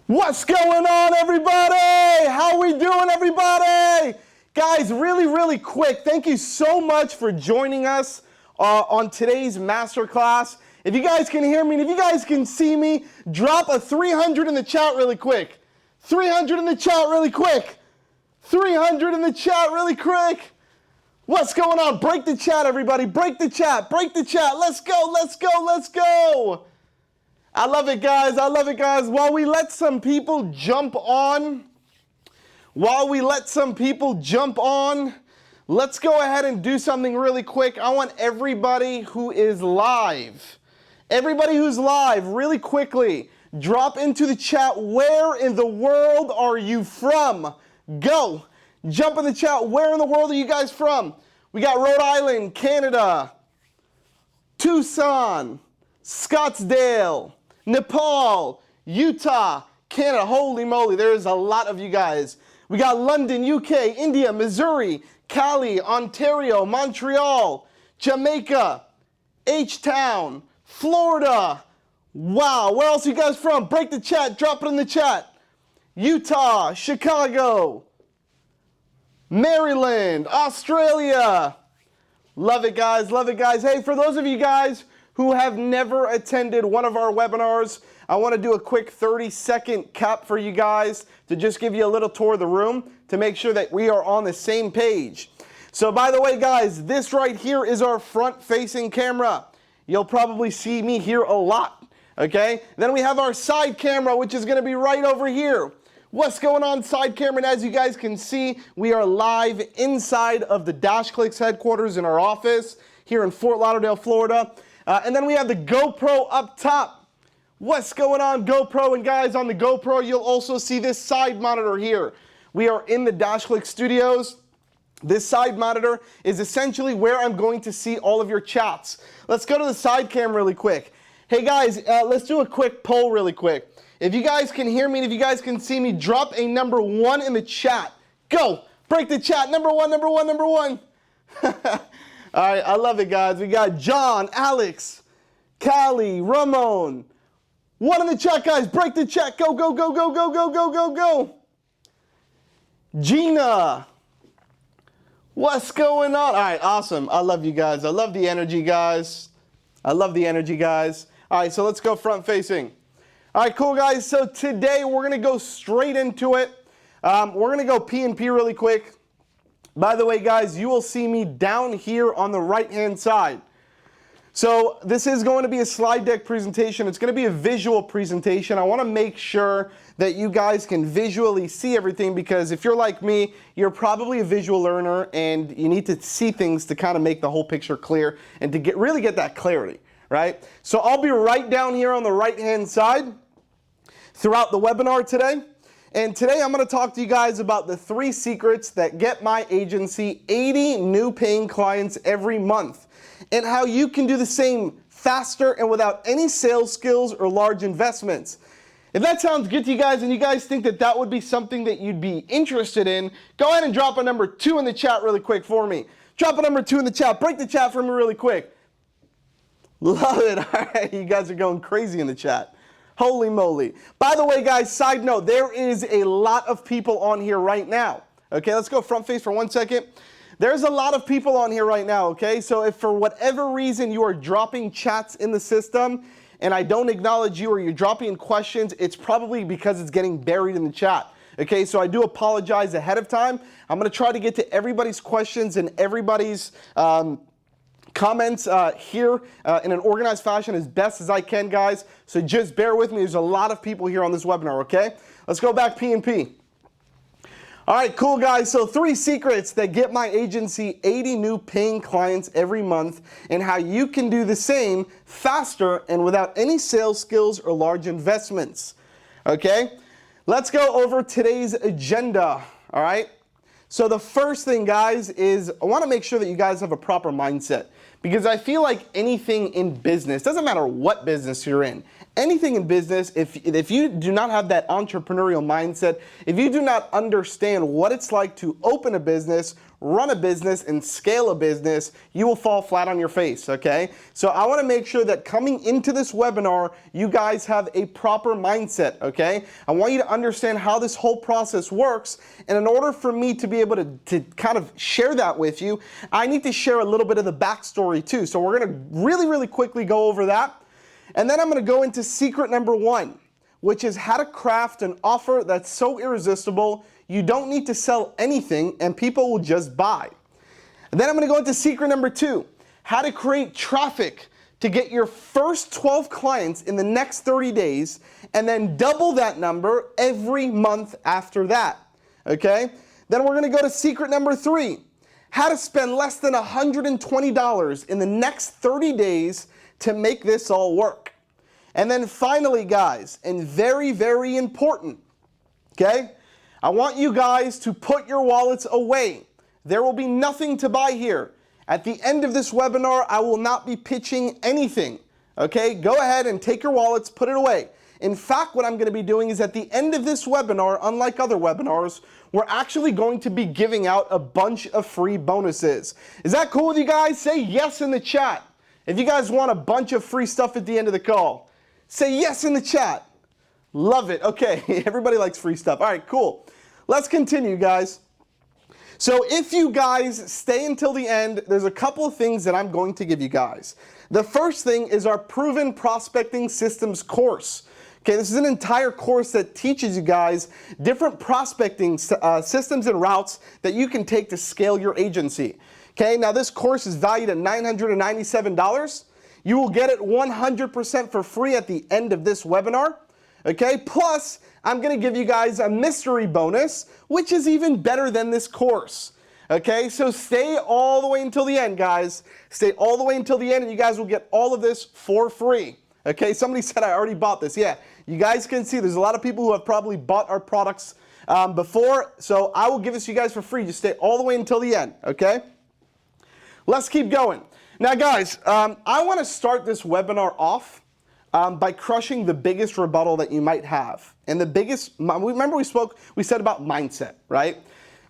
What's going on, everybody? How we doing, everybody? Guys, really quick, thank you so much for joining us on today's masterclass. If you guys can hear me and if you guys can see me, drop a 300 in the chat really quick. 300 in the chat really quick. 300 in the chat really quick. What's going on? Break the chat, everybody. Break the chat. Break the chat. Let's go. Let's go. Let's go. I love it, guys. I love it, guys. While we let some people jump on, let's go ahead and do something really quick. I want everybody who is live, really quickly, drop into the chat, where in the world are you from? Go. Jump in the chat. Where in the world are you guys from? We got Rhode Island, Canada, Tucson, Scottsdale, Nepal, Utah, Canada. Holy moly, there's a lot of you guys. We got London, UK, India, Missouri, Cali, Ontario, Montreal, Jamaica, H-Town, Florida. Wow, where else are you guys from? Break the chat, drop it in the chat. Utah, Chicago, Maryland, Australia. Love it, guys. Love it, guys. Hey, for those of you guys who have never attended one of our webinars, I want to do a quick 30-second cap for you guys to just give you a little tour of the room to make sure that we are on the same page. So by the way, guys, this right here is our front-facing camera. You'll probably see me here a lot, okay? Then we have our side camera, which is going to be right over here. What's going on, side camera? And as you guys can see, we are live inside of the DashClicks headquarters in our office here in Fort Lauderdale, Florida. And then we have the GoPro up top. What's going on, GoPro? And guys, on the GoPro, you'll also see this side monitor here. We are in the DashClicks studios. This side monitor is essentially where I'm going to see all of your chats. Let's go to the side cam really quick. Hey guys, let's do a quick poll really quick. If you guys can hear me and if you guys can see me, drop a number 1 in the chat. Go! Break the chat. Number 1, number 1, number 1. All right, I love it, guys. We got John, Alex, Callie, Ramon. 1 in the chat, guys. Break the chat. Go, go, go, go, go, go, go, go, go. Gina. What's going on? All right, awesome. I love you guys. I love the energy, guys. I love the energy, guys. All right, so let's go front facing. All right, cool, guys. So today we're going to go straight into it. We're going to go P&P really quick. By the way, guys, you will see me down here on the right-hand side. So this is going to be a slide deck presentation. It's going to be a visual presentation. I want to make sure that you guys can visually see everything because if you're like me, you're probably a visual learner and you need to see things to kind of make the whole picture clear and to really get that clarity, right? So I'll be right down here on the right-hand side throughout the webinar today. And today I'm going to talk to you guys about the 3 secrets that get my agency 80 new paying clients every month and how you can do the same faster and without any sales skills or large investments. If that sounds good to you guys and you guys think that that would be something that you'd be interested in, go ahead and drop a number 2 in the chat really quick for me. Drop a number 2 in the chat. Break the chat for me really quick. Love it. All right, you guys are going crazy in the chat. Holy moly. By the way, guys, side note, there is a lot of people on here right now. Okay, let's go front face for 1 second. There's a lot of people on here right now, okay? So if for whatever reason you are dropping chats in the system and I don't acknowledge you or you're dropping questions, it's probably because it's getting buried in the chat. Okay, so I do apologize ahead of time. I'm going to try to get to everybody's questions and everybody's comments here in an organized fashion as best as I can, guys. So just bear with me. There's a lot of people here on this webinar, okay? Let's go back P&P. All right, cool, guys. So 3 secrets that get my agency 80 new paying clients every month and how you can do the same faster and without any sales skills or large investments, okay? Let's go over today's agenda, all right? So the first thing, guys, is I want to make sure that you guys have a proper mindset because I feel like anything in business, doesn't matter what business you're in, anything in business, if you do not have that entrepreneurial mindset, if you do not understand what it's like to open a business, run a business, and scale a business, you will fall flat on your face, okay? So I want to make sure that coming into this webinar, you guys have a proper mindset, okay? I want you to understand how this whole process works, and in order for me to be able to kind of share that with you, I need to share a little bit of the backstory too. So we're going to really quickly go over that. And then I'm going to go into secret number 1, which is how to craft an offer that's so irresistible, you don't need to sell anything and people will just buy. And then I'm going to go into secret number 2, how to create traffic to get your first 12 clients in the next 30 days and then double that number every month after that. Okay? Then we're going to go to secret number 3, how to spend less than $120 in the next 30 days to make this all work. And then finally, guys, and very important, okay? I want you guys to put your wallets away. There will be nothing to buy here. At the end of this webinar, I will not be pitching anything, okay? Go ahead and take your wallets, put it away. In fact, what I'm going to be doing is at the end of this webinar, unlike other webinars, we're actually going to be giving out a bunch of free bonuses. Is that cool with you guys? Say yes in the chat. If you guys want a bunch of free stuff at the end of the call, say yes in the chat. Love it. Okay, everybody likes free stuff. All right, cool. Let's continue, guys. So if you guys stay until the end, there's a couple of things that I'm going to give you guys. The first thing is our Proven Prospecting Systems course. Okay, this is an entire course that teaches you guys different prospecting systems and routes that you can take to scale your agency. Okay, now this course is valued at $997. You will get it 100% for free at the end of this webinar. Okay, plus I'm going to give you guys a mystery bonus, which is even better than this course. Okay, so stay all the way until the end, guys. Stay all the way until the end and you guys will get all of this for free. Okay, somebody said I already bought this. Yeah, you guys can see there's a lot of people who have probably bought our products before, so I will give this to you guys for free. Just stay all the way until the end, okay? Let's keep going. Now, guys, I want to start this webinar off by crushing the biggest rebuttal that you might have. And the biggest, remember we said about mindset, right?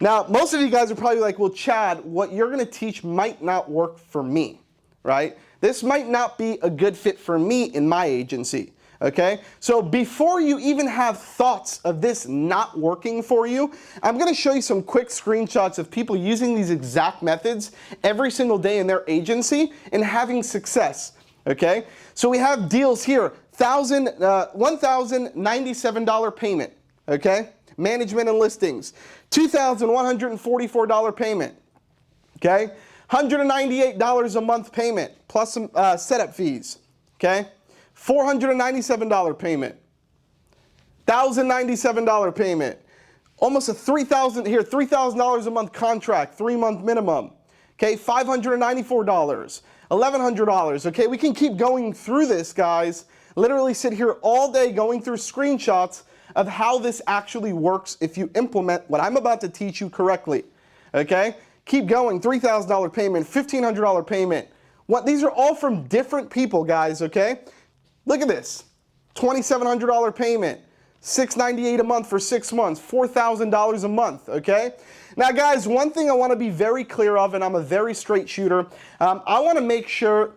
Now, most of you guys are probably like, well, Chad, what you're going to teach might not work for me, right? This might not be a good fit for me in my agency. Okay, so before you even have thoughts of this not working for you, I'm going to show you some quick screenshots of people using these exact methods every single day in their agency and having success. Okay, so we have deals here, $1,097 payment. Okay, management and listings, $2,144 payment. Okay, $198 a month payment plus some setup fees. Okay. $497 payment, $1,097 payment, almost a $3,000 a month contract, 3-month minimum. Okay, $594, $1,100. Okay, we can keep going through this, guys. Literally sit here all day going through screenshots of how this actually works if you implement what I'm about to teach you correctly. Okay, keep going. $3,000 payment, $1,500 payment. These are all from different people, guys. Okay. Look at this, $2,700 payment, $698 a month for 6 months, $4,000 a month, okay? Now guys, one thing I wanna be very clear of, and I'm a very straight shooter, I wanna make sure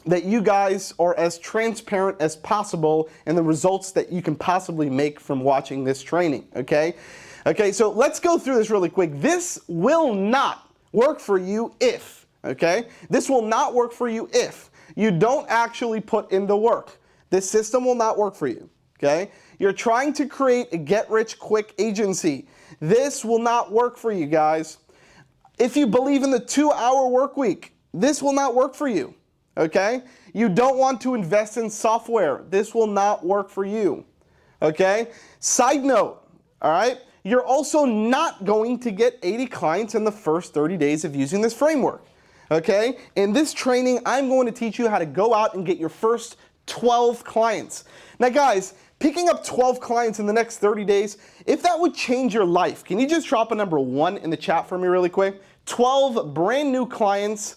that you guys are as transparent as possible in the results that you can possibly make from watching this training, okay? Okay, so let's go through this really quick. This will not work for you if, okay? This will not work for you if you don't actually put in the work. This system will not work for you, okay? You're trying to create a get-rich-quick agency. This will not work for you, guys. If you believe in the 2-hour work week, this will not work for you, okay? You don't want to invest in software. This will not work for you, okay? Side note, all right? You're also not going to get 80 clients in the first 30 days of using this framework. Okay, in this training, I'm going to teach you how to go out and get your first 12 clients. Now guys, picking up 12 clients in the next 30 days, if that would change your life, can you just drop a number 1 in the chat for me really quick? 12 brand new clients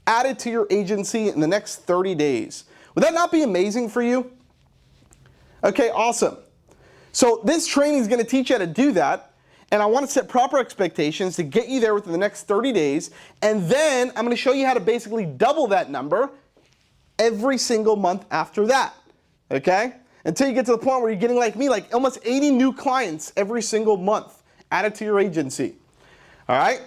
added to your agency in the next 30 days. Would that not be amazing for you? Okay, awesome. So this training is going to teach you how to do that, and I want to set proper expectations to get you there within the next 30 days, and then I'm going to show you how to basically double that number every single month after that, okay? Until you get to the point where you're getting like me, like almost 80 new clients every single month added to your agency, all right?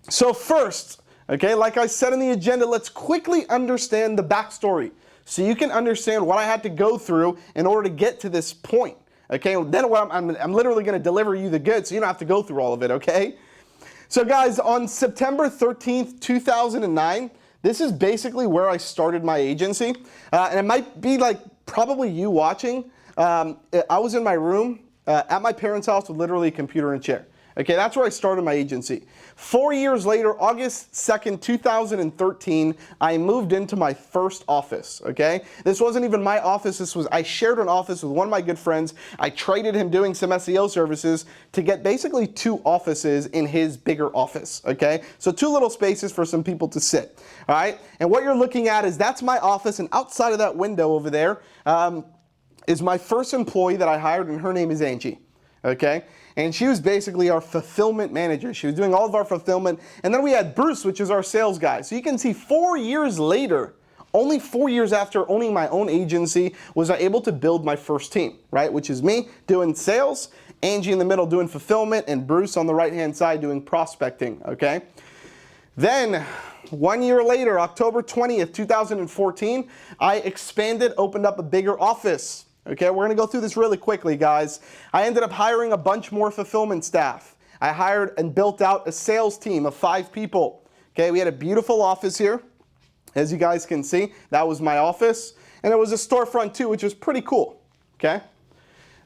So first, okay, like I said in the agenda, let's quickly understand the backstory so you can understand what I had to go through in order to get to this point, okay? Then I'm literally going to deliver you the goods so you don't have to go through all of it, okay? So guys, on September 13th, 2009, this is basically where I started my agency, and it might be like probably you watching. I was in my room at my parents' house with literally a computer and a chair. Okay, that's where I started my agency. 4 years later, August 2nd, 2013, I moved into my first office, okay? This wasn't even my office, I shared an office with one of my good friends. I traded him doing some SEO services to get basically 2 offices in his bigger office, okay? So 2 little spaces for some people to sit, all right? And what you're looking at is that's my office, and outside of that window over there is my first employee that I hired, and her name is Angie, okay? And she was basically our fulfillment manager. She was doing all of our fulfillment. And then we had Bruce, which is our sales guy. So you can see 4 years later, only 4 years after owning my own agency, was I able to build my first team, right? Which is me doing sales, Angie in the middle doing fulfillment, and Bruce on the right-hand side doing prospecting, okay? Then 1 year later, October 20th, 2014, I expanded, opened up a bigger office. Okay, we're going to go through this really quickly, guys. I ended up hiring a bunch more fulfillment staff. I hired and built out a sales team of 5 people. Okay, we had a beautiful office here. As you guys can see, that was my office. And it was a storefront too, which was pretty cool. Okay.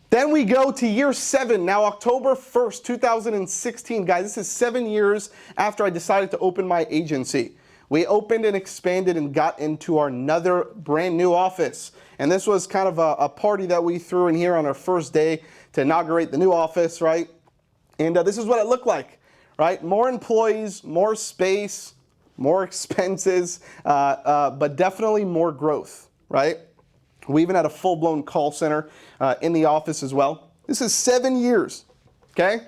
Then we go to year 7, now October 1st, 2016. Guys, this is 7 years after I decided to open my agency. We opened and expanded and got into our another brand new office. And this was kind of a party that we threw in here on our first day to inaugurate the new office, right? And this is what it looked like, right? More employees, more space, more expenses, but definitely more growth, right? We even had a full-blown call center in the office as well. This is 7 years, okay?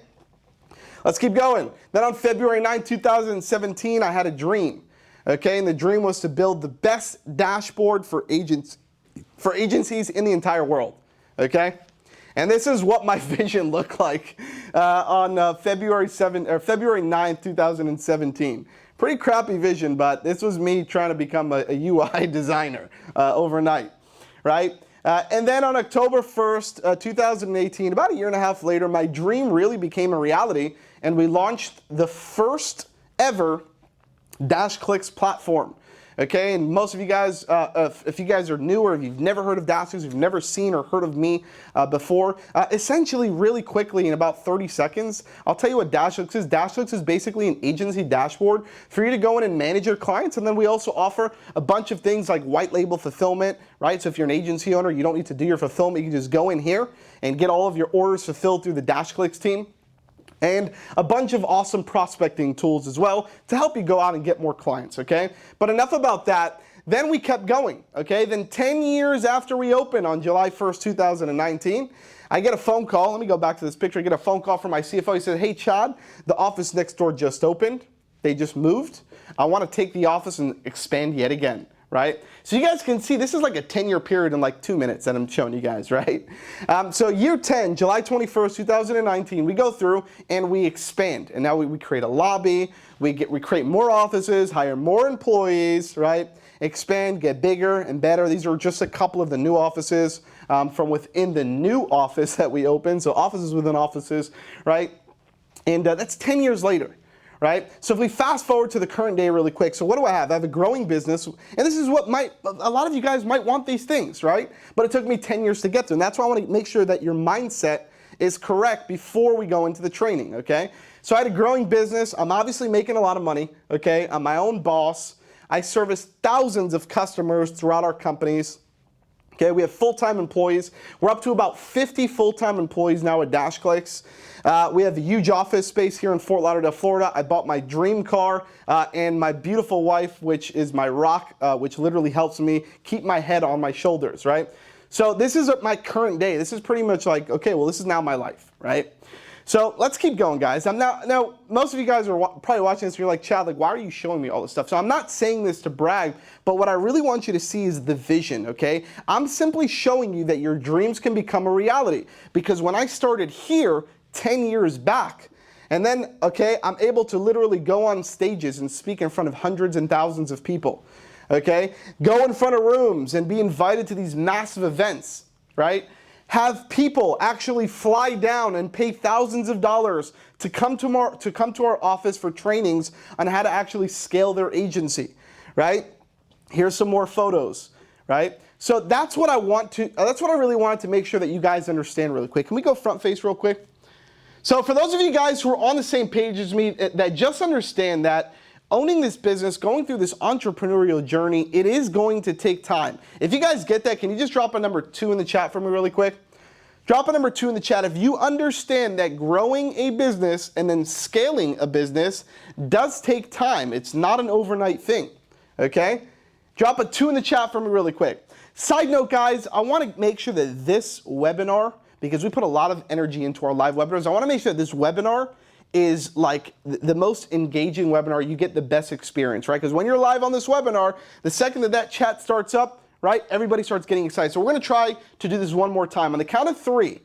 Let's keep going. Then on February 9, 2017, I had a dream. Okay, and the dream was to build the best dashboard for agencies in the entire world. Okay, and this is what my vision looked like on February 9th, 2017. Pretty crappy vision, but this was me trying to become a UI designer overnight, right? And then on October 1st, 2018, about a year and a half later, my dream really became a reality, and we launched the first ever DashClicks platform. Okay, and most of you guys, if you guys are new or if you've never heard of DashClicks, if you've never seen or heard of me before, essentially really quickly in about 30 seconds, I'll tell you what DashClicks is. DashClicks is basically an agency dashboard for you to go in and manage your clients, and then we also offer a bunch of things like white label fulfillment, right? So if you're an agency owner, you don't need to do your fulfillment, you can just go in here and get all of your orders fulfilled through the DashClicks team. And a bunch of awesome prospecting tools as well to help you go out and get more clients, okay? But enough about that. Then we kept going, okay? Then 10 years after we opened on July 1st, 2019, I get a phone call. Let me go back to this picture. I get a phone call from my CFO. He said, hey, Chad, the office next door just opened. They just moved. I want to take the office and expand yet again. Right? So you guys can see this is like a 10-year period in like 2 minutes that I'm showing you guys, right? So year 10, July 21st, 2019, we go through and we expand. And now we create a lobby, we create more offices, hire more employees, right? Expand, get bigger and better. These are just a couple of the new offices from within the new office that we opened. So offices within offices, right? And that's 10 years later. Right? So if we fast forward to the current day really quick, so what do I have? I have a growing business, and this is what a lot of you guys might want these things, right? But it took me 10 years to get to, and that's why I want to make sure that your mindset is correct before we go into the training, okay? So I had a growing business. I'm obviously making a lot of money, okay? I'm my own boss. I service thousands of customers throughout our companies. Okay, we have full-time employees. We're up to about 50 full-time employees now at DashClicks. We have a huge office space here in Fort Lauderdale, Florida. I bought my dream car and my beautiful wife, which is my rock, which literally helps me keep my head on my shoulders, right? So this is my current day. This is pretty much like, okay, well, this is now my life, right? So let's keep going, guys. Now, most of you guys are probably watching this and you're like, Chad, like, why are you showing me all this stuff? So I'm not saying this to brag, but what I really want you to see is the vision, okay? I'm simply showing you that your dreams can become a reality. Because when I started here 10 years back, and then, okay, I'm able to literally go on stages and speak in front of hundreds and thousands of people, okay? Go in front of rooms and be invited to these massive events, right? Have people actually fly down and pay thousands of dollars to come to our office for trainings on how to actually scale their agency, right? Here's some more photos, right? So that's what I really wanted to make sure that you guys understand really quick. Can we go front face real quick? So for those of you guys who are on the same page as me, that just understand that owning this business, going through this entrepreneurial journey, it is going to take time. If you guys get that, can you just drop a number 2 in the chat for me really quick? Drop a number 2 in the chat if you understand that growing a business and then scaling a business does take time. It's not an overnight thing, okay? Drop a 2 in the chat for me really quick. Side note, guys, I want to make sure that this webinar, because we put a lot of energy into our live webinars, I want to make sure that this webinar is like the most engaging webinar. You get the best experience, right? Because when you're live on this webinar, the second that chat starts up, right, everybody starts getting excited. So we're going to try to do this one more time. On the count of 3,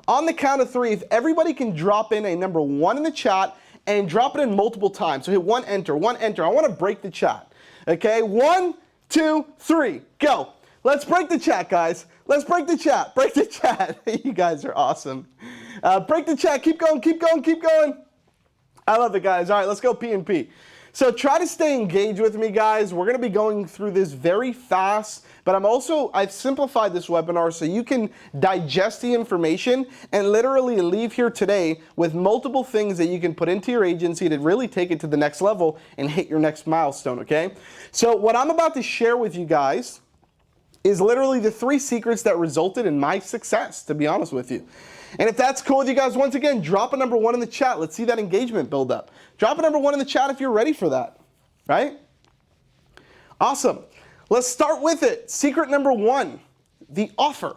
if everybody can drop in a number 1 in the chat and drop it in multiple times. So hit 1, enter, 1, enter. I want to break the chat. Okay, 1, 2, 3, go. Let's break the chat, guys. Let's break the chat. Break the chat. You guys are awesome. Break the chat. Keep going, keep going, keep going. I love it, guys. All right, let's go P&P. So try to stay engaged with me, guys. We're going to be going through this very fast, but I've simplified this webinar so you can digest the information and literally leave here today with multiple things that you can put into your agency to really take it to the next level and hit your next milestone, okay? So what I'm about to share with you guys is literally the 3 secrets that resulted in my success, to be honest with you. And if that's cool with you guys, once again, drop a number 1 in the chat. Let's see that engagement build up. Drop a number 1 in the chat if you're ready for that, right? Awesome. Let's start with it. Secret number 1, the offer,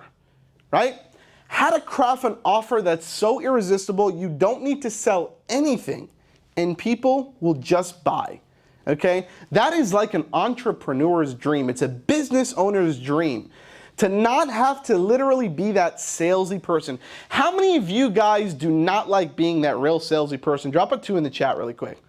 right? How to craft an offer that's so irresistible you don't need to sell anything and people will just buy, okay? That is like an entrepreneur's dream. It's a business owner's dream. To not have to literally be that salesy person. How many of you guys do not like being that real salesy person? Drop a 2 in the chat really quick.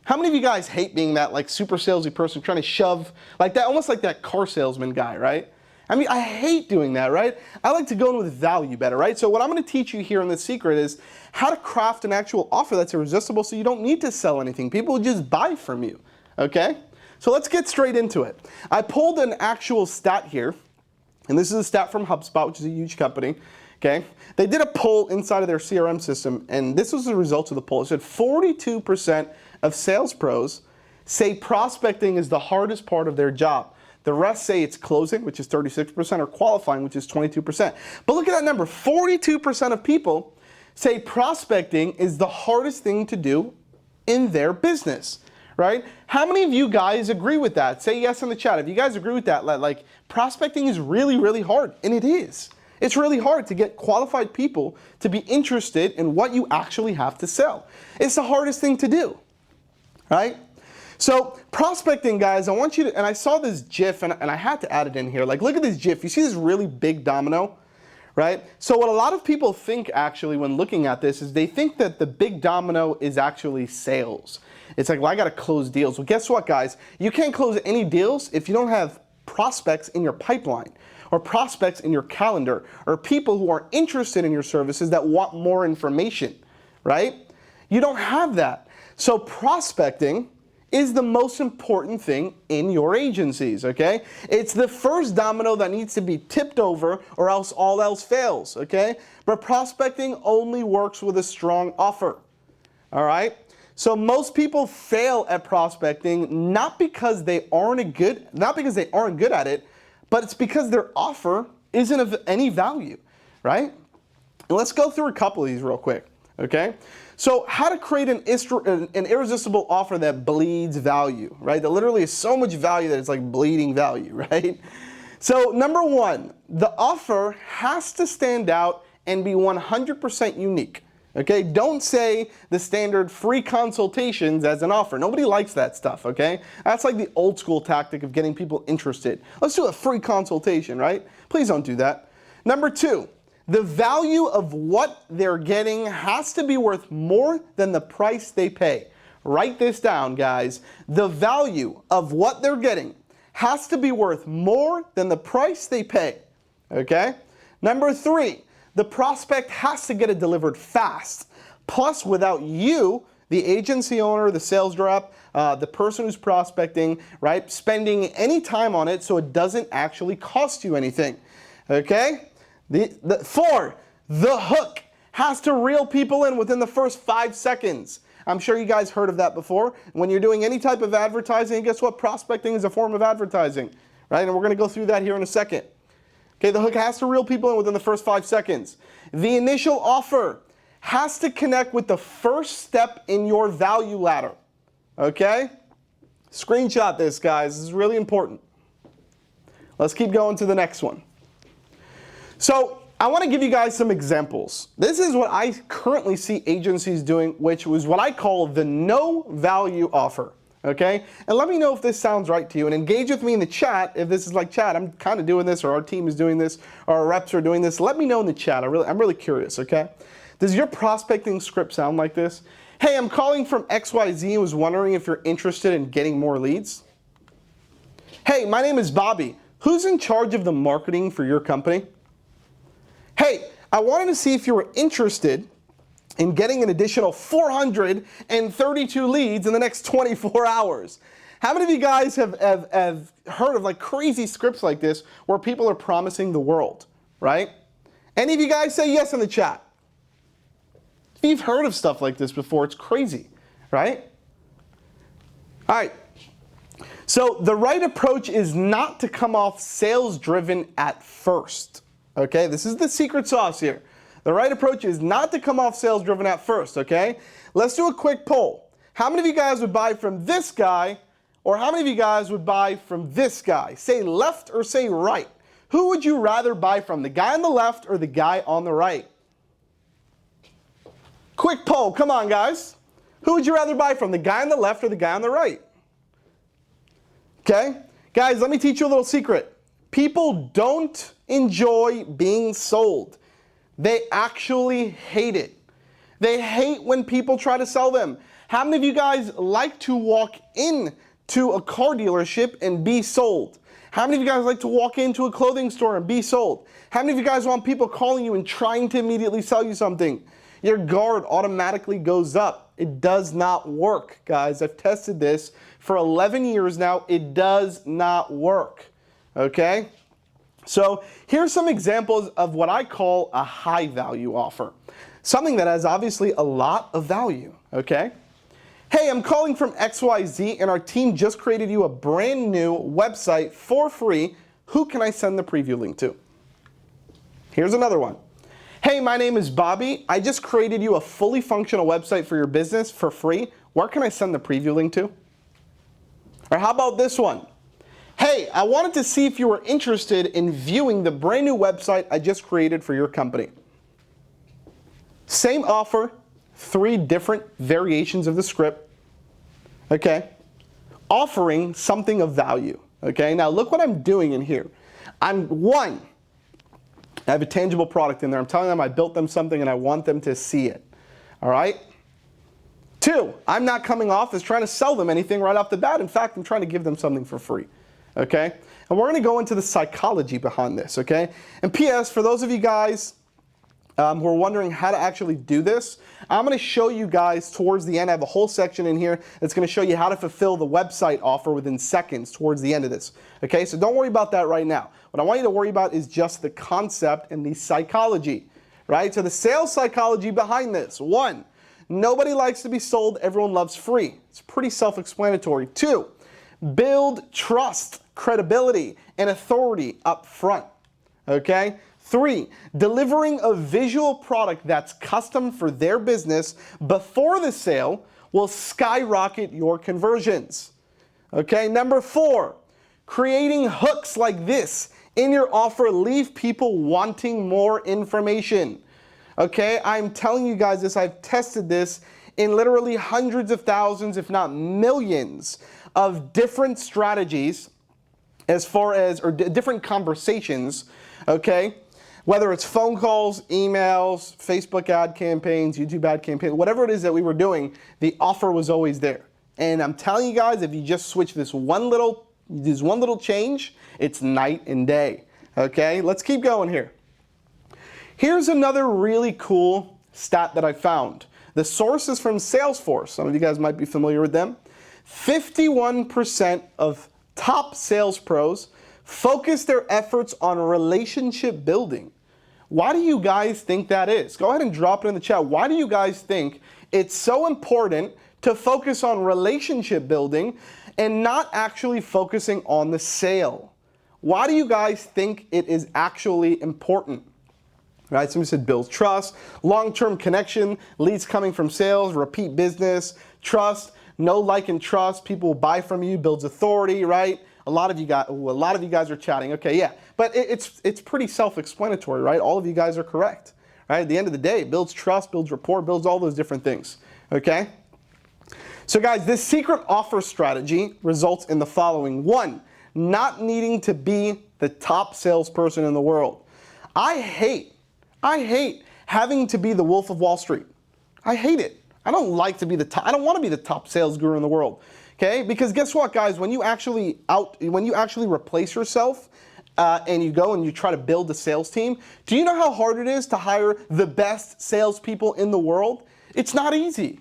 How many of you guys hate being that like super salesy person trying to shove, like that, almost like that car salesman guy, right? I mean, I hate doing that, right? I like to go in with value better, right? So what I'm going to teach you here in the secret is how to craft an actual offer that's irresistible so you don't need to sell anything. People will just buy from you, okay? So let's get straight into it. I pulled an actual stat here. And this is a stat from HubSpot, which is a huge company, okay? They did a poll inside of their CRM system, and this was the result of the poll. It said 42% of sales pros say prospecting is the hardest part of their job. The rest say it's closing, which is 36%, or qualifying, which is 22%. But look at that number. 42% of people say prospecting is the hardest thing to do in their business. Right? How many of you guys agree with that? Say yes in the chat. If you guys agree with that, like prospecting is really, really hard. And it is. It's really hard to get qualified people to be interested in what you actually have to sell. It's the hardest thing to do, right? So prospecting, guys, I want you to, and I saw this GIF and I had to add it in here. Like, look at this GIF. You see this really big domino, right? So what a lot of people think actually when looking at this is they think that the big domino is actually sales. It's like, well, I got to close deals. Well, guess what, guys? You can't close any deals if you don't have prospects in your pipeline or prospects in your calendar or people who are interested in your services that want more information, right? You don't have that. So prospecting is the most important thing in your agencies, okay? It's the first domino that needs to be tipped over or else all else fails, okay? But prospecting only works with a strong offer, all right? So most people fail at prospecting not because they aren't good at it, but it's because their offer isn't of any value, right? And let's go through a couple of these real quick, okay? So how to create an irresistible offer that bleeds value, right? That literally is so much value that it's like bleeding value, right? So number one, the offer has to stand out and be 100% unique. Okay, don't say the standard free consultations as an offer. Nobody likes that stuff, okay? That's like the old school tactic of getting people interested. Let's do a free consultation, right? Please don't do that. Number two, the value of what they're getting has to be worth more than the price they pay. Write this down, guys. The value of what they're getting has to be worth more than the price they pay, okay? Number three, the prospect has to get it delivered fast. Plus, without you, the agency owner, the sales rep, the person who's prospecting, right, spending any time on it so it doesn't actually cost you anything, okay? Four, the hook has to reel people in within the first 5 seconds. I'm sure you guys heard of that before. When you're doing any type of advertising, guess what? Prospecting is a form of advertising, right? And we're going to go through that here in a second. Okay, the hook has to reel people in within the first 5 seconds. The initial offer has to connect with the first step in your value ladder. Okay? Screenshot this, guys. This is really important. Let's keep going to the next one. So, I want to give you guys some examples. This is what I currently see agencies doing, which was what I call the no value offer. Okay? And let me know if this sounds right to you, and engage with me in the chat if this is like, chat, I'm kind of doing this, or our team is doing this, or our reps are doing this. Let me know in the chat. I'm really curious, okay? Does your prospecting script sound like this? Hey, I'm calling from XYZ and was wondering if you're interested in getting more leads. Hey, my name is Bobby. Who's in charge of the marketing for your company? Hey, I wanted to see if you were interested in getting an additional 432 leads in the next 24 hours. How many of you guys have heard of like crazy scripts like this where people are promising the world, right? Any of you guys say yes in the chat? If you've heard of stuff like this before, it's crazy, right? All right. So the right approach is not to come off sales driven at first. Okay, this is the secret sauce here. The right approach is not to come off sales driven at first, okay? Let's do a quick poll. How many of you guys would buy from this guy, or how many of you guys would buy from this guy? Say left or say right. Who would you rather buy from, the guy on the left or the guy on the right? Quick poll, come on guys. Who would you rather buy from, the guy on the left or the guy on the right? Okay, guys, let me teach you a little secret. People don't enjoy being sold. They actually hate it. They hate when people try to sell them. How many of you guys like to walk into a car dealership and be sold? How many of you guys like to walk into a clothing store and be sold? How many of you guys want people calling you and trying to immediately sell you something? Your guard automatically goes up. It does not work, guys. I've tested this for 11 years now. It does not work, okay? So here's some examples of what I call a high value offer. Something that has obviously a lot of value, okay? Hey, I'm calling from XYZ and our team just created you a brand new website for free. Who can I send the preview link to? Here's another one. Hey, my name is Bobby. I just created you a fully functional website for your business for free. Where can I send the preview link to? Or how about this one? Hey, I wanted to see if you were interested in viewing the brand new website I just created for your company. Same offer, 3 different variations of the script, okay? Offering something of value, okay? Now look what I'm doing in here. I have a tangible product in there. I'm telling them I built them something and I want them to see it, all right? 2, I'm not coming off as trying to sell them anything right off the bat. In fact, I'm trying to give them something for free. Okay? And we're going to go into the psychology behind this, okay? And P.S., for those of you guys who are wondering how to actually do this, I'm going to show you guys towards the end. I have a whole section in here that's going to show you how to fulfill the website offer within seconds towards the end of this. Okay? So don't worry about that right now. What I want you to worry about is just the concept and the psychology, right? So the sales psychology behind this. 1, nobody likes to be sold. Everyone loves free. It's pretty self-explanatory. 2, build trust, credibility, and authority up front, okay? 3, delivering a visual product that's custom for their business before the sale will skyrocket your conversions, okay? Number 4, creating hooks like this in your offer leave people wanting more information. Okay, I'm telling you guys this, I've tested this in literally hundreds of thousands, if not millions, of different strategies as far as, or different conversations, okay? Whether it's phone calls, emails, Facebook ad campaigns, YouTube ad campaigns, whatever it is that we were doing, the offer was always there. And I'm telling you guys, if you just switch this one little change, it's night and day, okay? Let's keep going here. Here's another really cool stat that I found. The source is from Salesforce. Some of you guys might be familiar with them. 51% of top sales pros focus their efforts on relationship building. Why do you guys think that is? Go ahead and drop it in the chat. Why do you guys think it's so important to focus on relationship building and not actually focusing on the sale? Why do you guys think it is actually important? Right, somebody said builds trust, long-term connection, leads coming from sales, repeat business, trust, know, like, and trust. People will buy from you, builds authority, right? A lot of you guys are chatting. Okay, yeah, but it's pretty self-explanatory, right? All of you guys are correct, right? At the end of the day, it builds trust, builds rapport, builds all those different things. Okay. So guys, this secret offer strategy results in the following: 1, not needing to be the top salesperson in the world. I hate having to be the Wolf of Wall Street. I hate it. I don't like to be the top. I don't want to be the top sales guru in the world. Okay? Because guess what, guys? When you actually replace yourself and you go and you try to build a sales team, do you know how hard it is to hire the best salespeople in the world? It's not easy.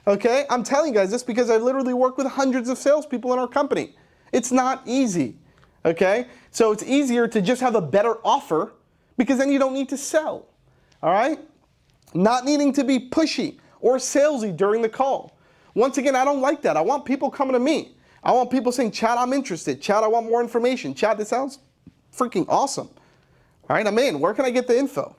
Okay? I'm telling you guys this because I literally work with hundreds of salespeople in our company. It's not easy. Okay? So it's easier to just have a better offer, because then you don't need to sell, all right? Not needing to be pushy or salesy during the call. Once again, I don't like that. I want people coming to me. I want people saying, Chad, I'm interested. Chad, I want more information. Chad, this sounds freaking awesome. All right, I'm in. Where can I get the info?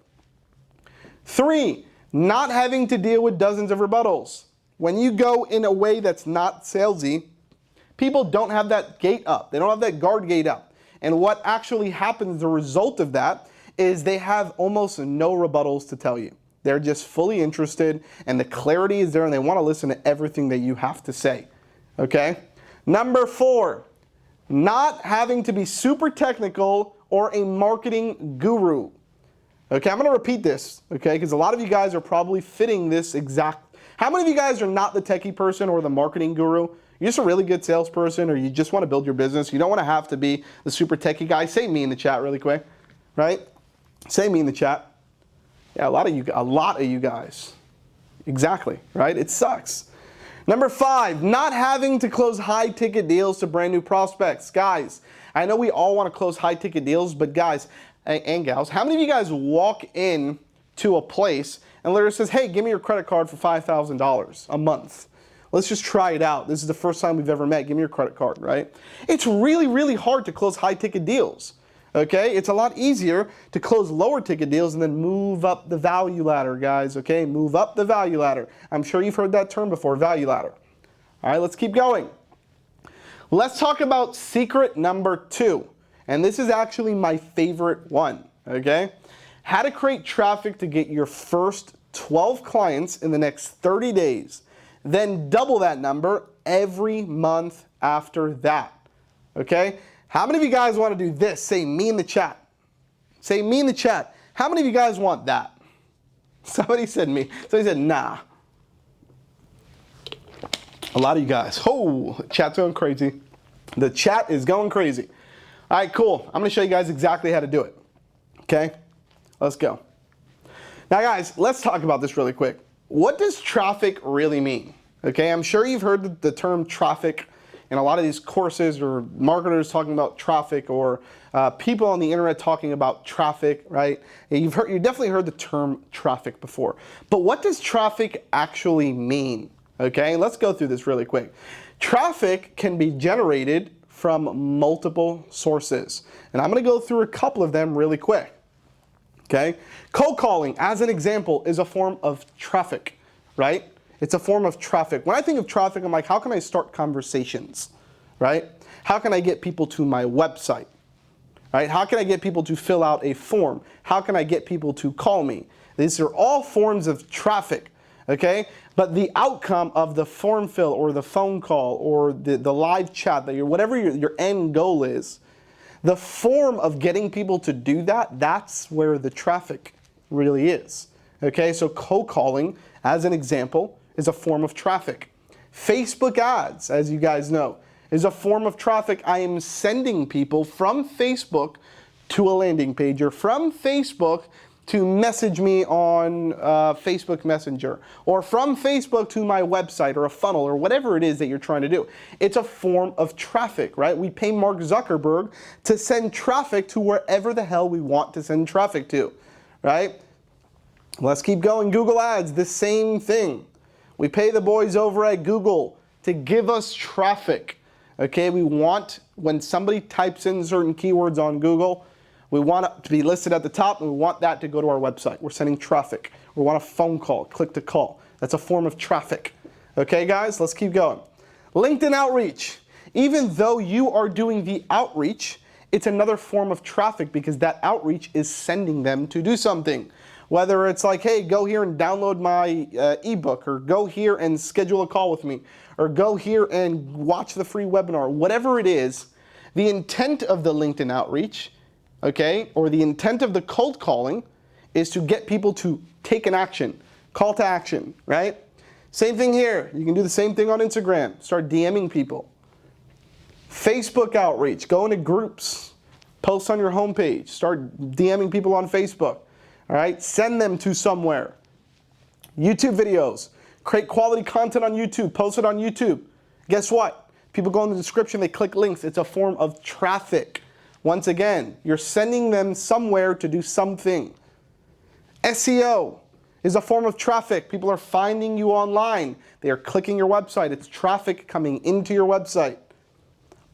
3, not having to deal with dozens of rebuttals. When you go in a way that's not salesy, people don't have that gate up. They don't have that guard gate up. And what actually happens, the result of that, is they have almost no rebuttals to tell you. They're just fully interested, and the clarity is there, and they want to listen to everything that you have to say. Okay? Number 4, not having to be super technical or a marketing guru. Okay, I'm going to repeat this, okay, because a lot of you guys are probably fitting this exact. How many of you guys are not the techie person or the marketing guru? You're just a really good salesperson, or you just want to build your business. You don't want to have to be the super techie guy. Say me in the chat really quick, right? Say me in the chat. Yeah, a lot of you guys. Exactly, right? It sucks. Number 5, not having to close high-ticket deals to brand new prospects. Guys, I know we all want to close high-ticket deals, but guys and gals, how many of you guys walk in to a place and literally says, hey, give me your credit card for $5,000 a month? Let's just try it out. This is the first time we've ever met. Give me your credit card, right? It's really, really hard to close high-ticket deals. Okay, it's a lot easier to close lower ticket deals and then move up the value ladder, guys. Okay, move up the value ladder. I'm sure you've heard that term before, value ladder. All right, let's keep going. Let's talk about secret number 2. And this is actually my favorite one. Okay, how to create traffic to get your first 12 clients in the next 30 days. Then double that number every month after that. Okay. How many of you guys want to do this? Say me in the chat. Say me in the chat. How many of you guys want that? Somebody said me. Somebody said nah. A lot of you guys. Oh, chat's going crazy. The chat is going crazy. All right, cool. I'm going to show you guys exactly how to do it. Okay? Let's go. Now, guys, let's talk about this really quick. What does traffic really mean? Okay, I'm sure you've heard the term traffic in a lot of these courses, or marketers talking about traffic, or people on the internet talking about traffic, right? You definitely heard the term traffic before. But what does traffic actually mean? Okay, let's go through this really quick. Traffic can be generated from multiple sources, and I'm going to go through a couple of them really quick. Okay, cold calling, as an example, is a form of traffic, right? It's a form of traffic. When I think of traffic, I'm like, how can I start conversations, right? How can I get people to my website, right? How can I get people to fill out a form? How can I get people to call me? These are all forms of traffic, okay? But the outcome of the form fill or the phone call or the live chat, whatever your end goal is, the form of getting people to do that, that's where the traffic really is, okay? So cold calling, as an example, is a form of traffic. Facebook ads, as you guys know, is a form of traffic. I am sending people from Facebook to a landing page or from Facebook to message me on Facebook Messenger or from Facebook to my website or a funnel or whatever it is that you're trying to do. It's a form of traffic, right? We pay Mark Zuckerberg to send traffic to wherever the hell we want to send traffic to, right? Let's keep going. Google Ads, the same thing. We pay the boys over at Google to give us traffic. Okay, we want, when somebody types in certain keywords on Google, we want it to be listed at the top and we want that to go to our website. We're sending traffic. We want a phone call, click to call. That's a form of traffic. Okay, guys, let's keep going. LinkedIn outreach. Even though you are doing the outreach, it's another form of traffic because that outreach is sending them to do something. Whether it's like, hey, go here and download my ebook, or go here and schedule a call with me, or go here and watch the free webinar, whatever it is, the intent of the LinkedIn outreach, okay, or the intent of the cold calling is to get people to take an action, call to action, right? Same thing here. You can do the same thing on Instagram. Start DMing people. Facebook outreach, go into groups, post on your homepage, start DMing people on Facebook. All right, send them to somewhere. YouTube videos, create quality content on YouTube, post it on YouTube. Guess what? People go in the description, they click links. It's a form of traffic. Once again, you're sending them somewhere to do something. SEO is a form of traffic. People are finding you online. They are clicking your website. It's traffic coming into your website.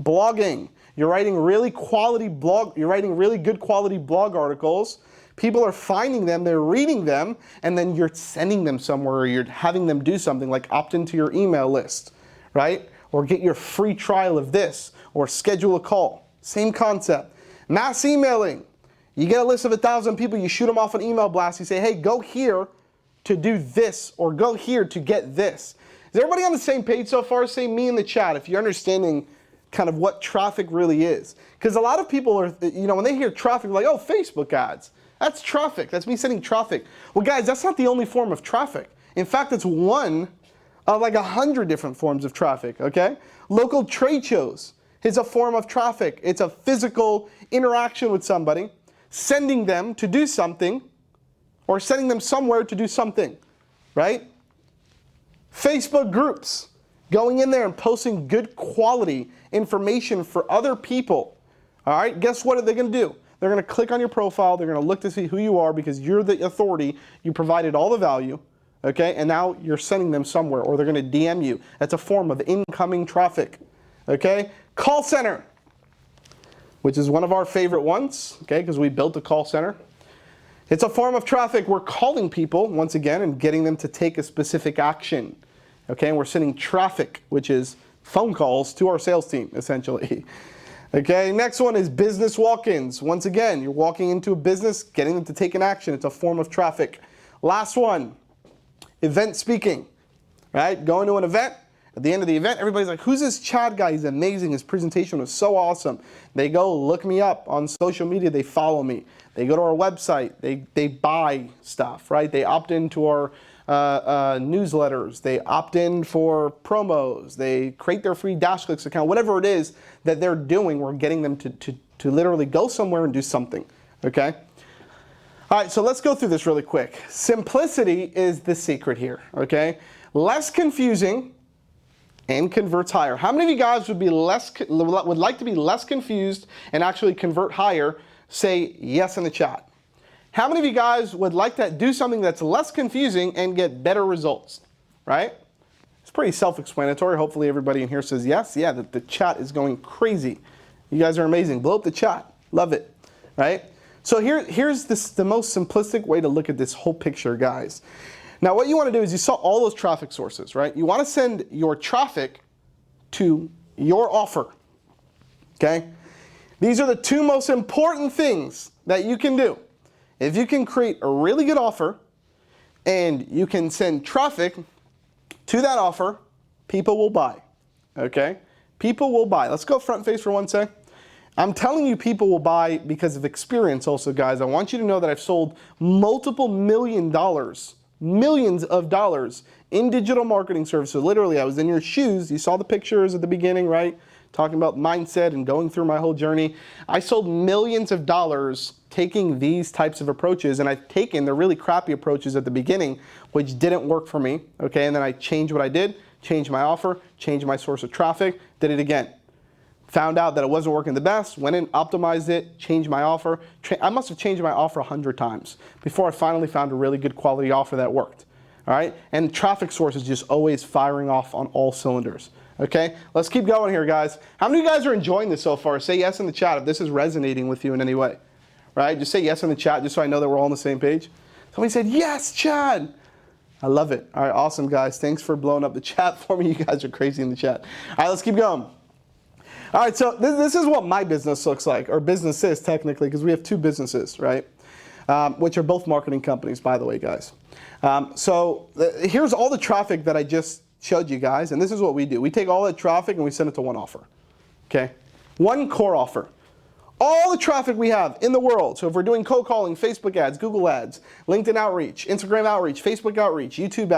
Blogging, you're writing really good quality blog articles. People are finding them, they're reading them, and then you're sending them somewhere, or you're having them do something like opt into your email list, right? Or get your free trial of this, or schedule a call. Same concept. Mass emailing. You get a list of 1,000 people, you shoot them off an email blast, you say, hey, go here to do this, or go here to get this. Is everybody on the same page so far? Say me in the chat if you're understanding kind of what traffic really is. Because a lot of people are, when they hear traffic, they're like, oh, Facebook ads. That's traffic. That's me sending traffic. Well, guys, that's not the only form of traffic. In fact, it's one of like 100 different forms of traffic, okay? Local trade shows is a form of traffic. It's a physical interaction with somebody, sending them to do something, or sending them somewhere to do something, right? Facebook groups, going in there and posting good quality information for other people, all right? Guess what are they going to do? They're going to click on your profile. They're going to look to see who you are because you're the authority. You provided all the value, okay? And now you're sending them somewhere, or they're going to DM you. That's a form of incoming traffic, okay? Call center, which is one of our favorite ones, okay, because we built a call center. It's a form of traffic. We're calling people, once again, and getting them to take a specific action, okay? And we're sending traffic, which is phone calls to our sales team, essentially. Okay, next one is business walk-ins. Once again, you're walking into a business, getting them to take an action. It's a form of traffic. Last one, event speaking, right? Going to an event. At the end of the event, everybody's like, who's this Chad guy? He's amazing. His presentation was so awesome. They go look me up on social media. They follow me. They go to our website. They buy stuff, right? They opt into our newsletters, they opt in for promos, they create their free DashClicks account, whatever it is that they're doing, we're getting them to literally go somewhere and do something, okay? All right, so let's go through this really quick. Simplicity is the secret here, okay? Less confusing and converts higher. How many of you guys would like to be less confused and actually convert higher? Say yes in the chat. How many of you guys would like to do something that's less confusing and get better results, right? It's pretty self-explanatory. Hopefully everybody in here says yes. Yeah, the chat is going crazy. You guys are amazing. Blow up the chat. Love it, right? So here's the most simplistic way to look at this whole picture, guys. Now what you want to do is you saw all those traffic sources, right? You want to send your traffic to your offer, okay? These are the two most important things that you can do. If you can create a really good offer and you can send traffic to that offer, people will buy, okay? People will buy. Let's go front face for one sec. I'm telling you people will buy because of experience also, guys. I want you to know that I've sold multiple millions of dollars in digital marketing services. Literally, I was in your shoes. You saw the pictures at the beginning, right? Talking about mindset and going through my whole journey. I sold millions of dollars taking these types of approaches, and I've taken the really crappy approaches at the beginning, which didn't work for me, okay? And then I changed what I did, changed my offer, changed my source of traffic, did it again. Found out that it wasn't working the best, went in, optimized it, changed my offer. I must have changed my offer 100 times before I finally found a really good quality offer that worked, all right? And traffic source is just always firing off on all cylinders. Okay, let's keep going here, guys. How many of you guys are enjoying this so far? Say yes in the chat if this is resonating with you in any way, right? Just say yes in the chat just so I know that we're all on the same page. Somebody said, yes, Chad. I love it. All right, awesome, guys. Thanks for blowing up the chat for me. You guys are crazy in the chat. All right, let's keep going. All right, so this is what my business looks like, or business is technically, because we have two businesses, right? Which are both marketing companies, by the way, guys. Here's all the traffic that I just showed you guys, and this is what we do. We take all that traffic and we send it to one offer, okay? One core offer. All the traffic we have in the world. So if we're doing cold calling, Facebook ads, Google ads, LinkedIn outreach, Instagram outreach, Facebook outreach, YouTube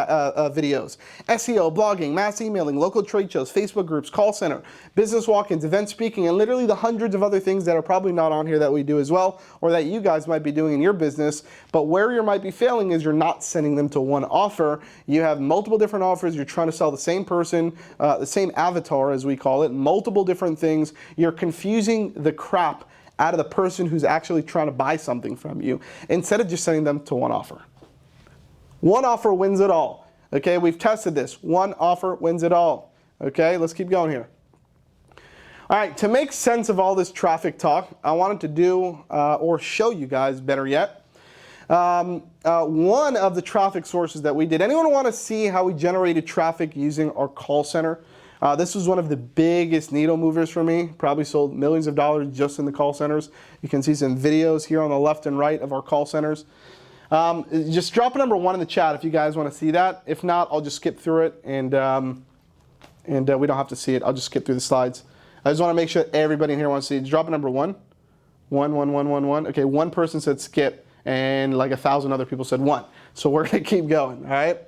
videos, SEO, blogging, mass emailing, local trade shows, Facebook groups, call center, business walk-ins, event speaking, and literally the hundreds of other things that are probably not on here that we do as well, or that you guys might be doing in your business. But where you might be failing is you're not sending them to one offer. You have multiple different offers. You're trying to sell the same person, the same avatar as we call it, multiple different things. You're confusing the crap out of the person who's actually trying to buy something from you, instead of just sending them to one offer. One offer wins it all. Okay, we've tested this. One offer wins it all. Okay, let's keep going here. All right, to make sense of all this traffic talk, I wanted to do, or show you guys better yet, one of the traffic sources that we did. Anyone want to see how we generated traffic using our call center? This was one of the biggest needle movers for me. Probably sold millions of dollars just in the call centers. You can see some videos here on the left and right of our call centers. Just drop a number 1 in the chat if you guys want to see that. If not, I'll just skip through it, and we don't have to see it. I'll just skip through the slides. I just want to make sure everybody in here wants to see it. Drop a number 1. 1, 1, 1, 1, 1. Okay, one person said skip, and like 1,000 other people said 1. So we're going to keep going, all right?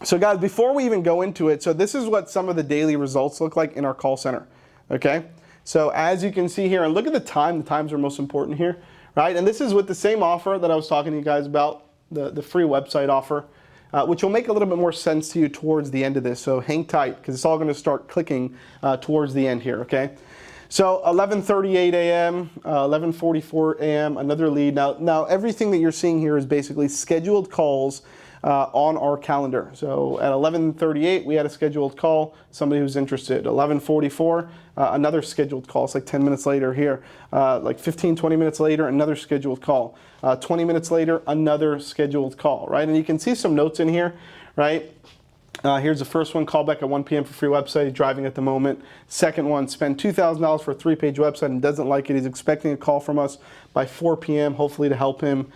So guys, before we even go into it, so this is what some of the daily results look like in our call center, okay? So as you can see here, and look at the times are most important here, right? And this is with the same offer that I was talking to you guys about, the free website offer, which will make a little bit more sense to you towards the end of this. So hang tight, because it's all going to start clicking towards the end here, okay? So 11:38 a.m., 11:44 a.m., another lead. Now everything that you're seeing here is basically scheduled calls on our calendar. So at 11:38, we had a scheduled call, somebody who's interested. 11:44, another scheduled call. It's like 10 minutes later here. Like 15, 20 minutes later, another scheduled call. 20 minutes later, another scheduled call, right? And you can see some notes in here, right? Here's the first one, call back at 1 p.m. for free website, driving at the moment. Second one, spend $2,000 for a 3-page website and doesn't like it. He's expecting a call from us by 4 p.m., hopefully to help him.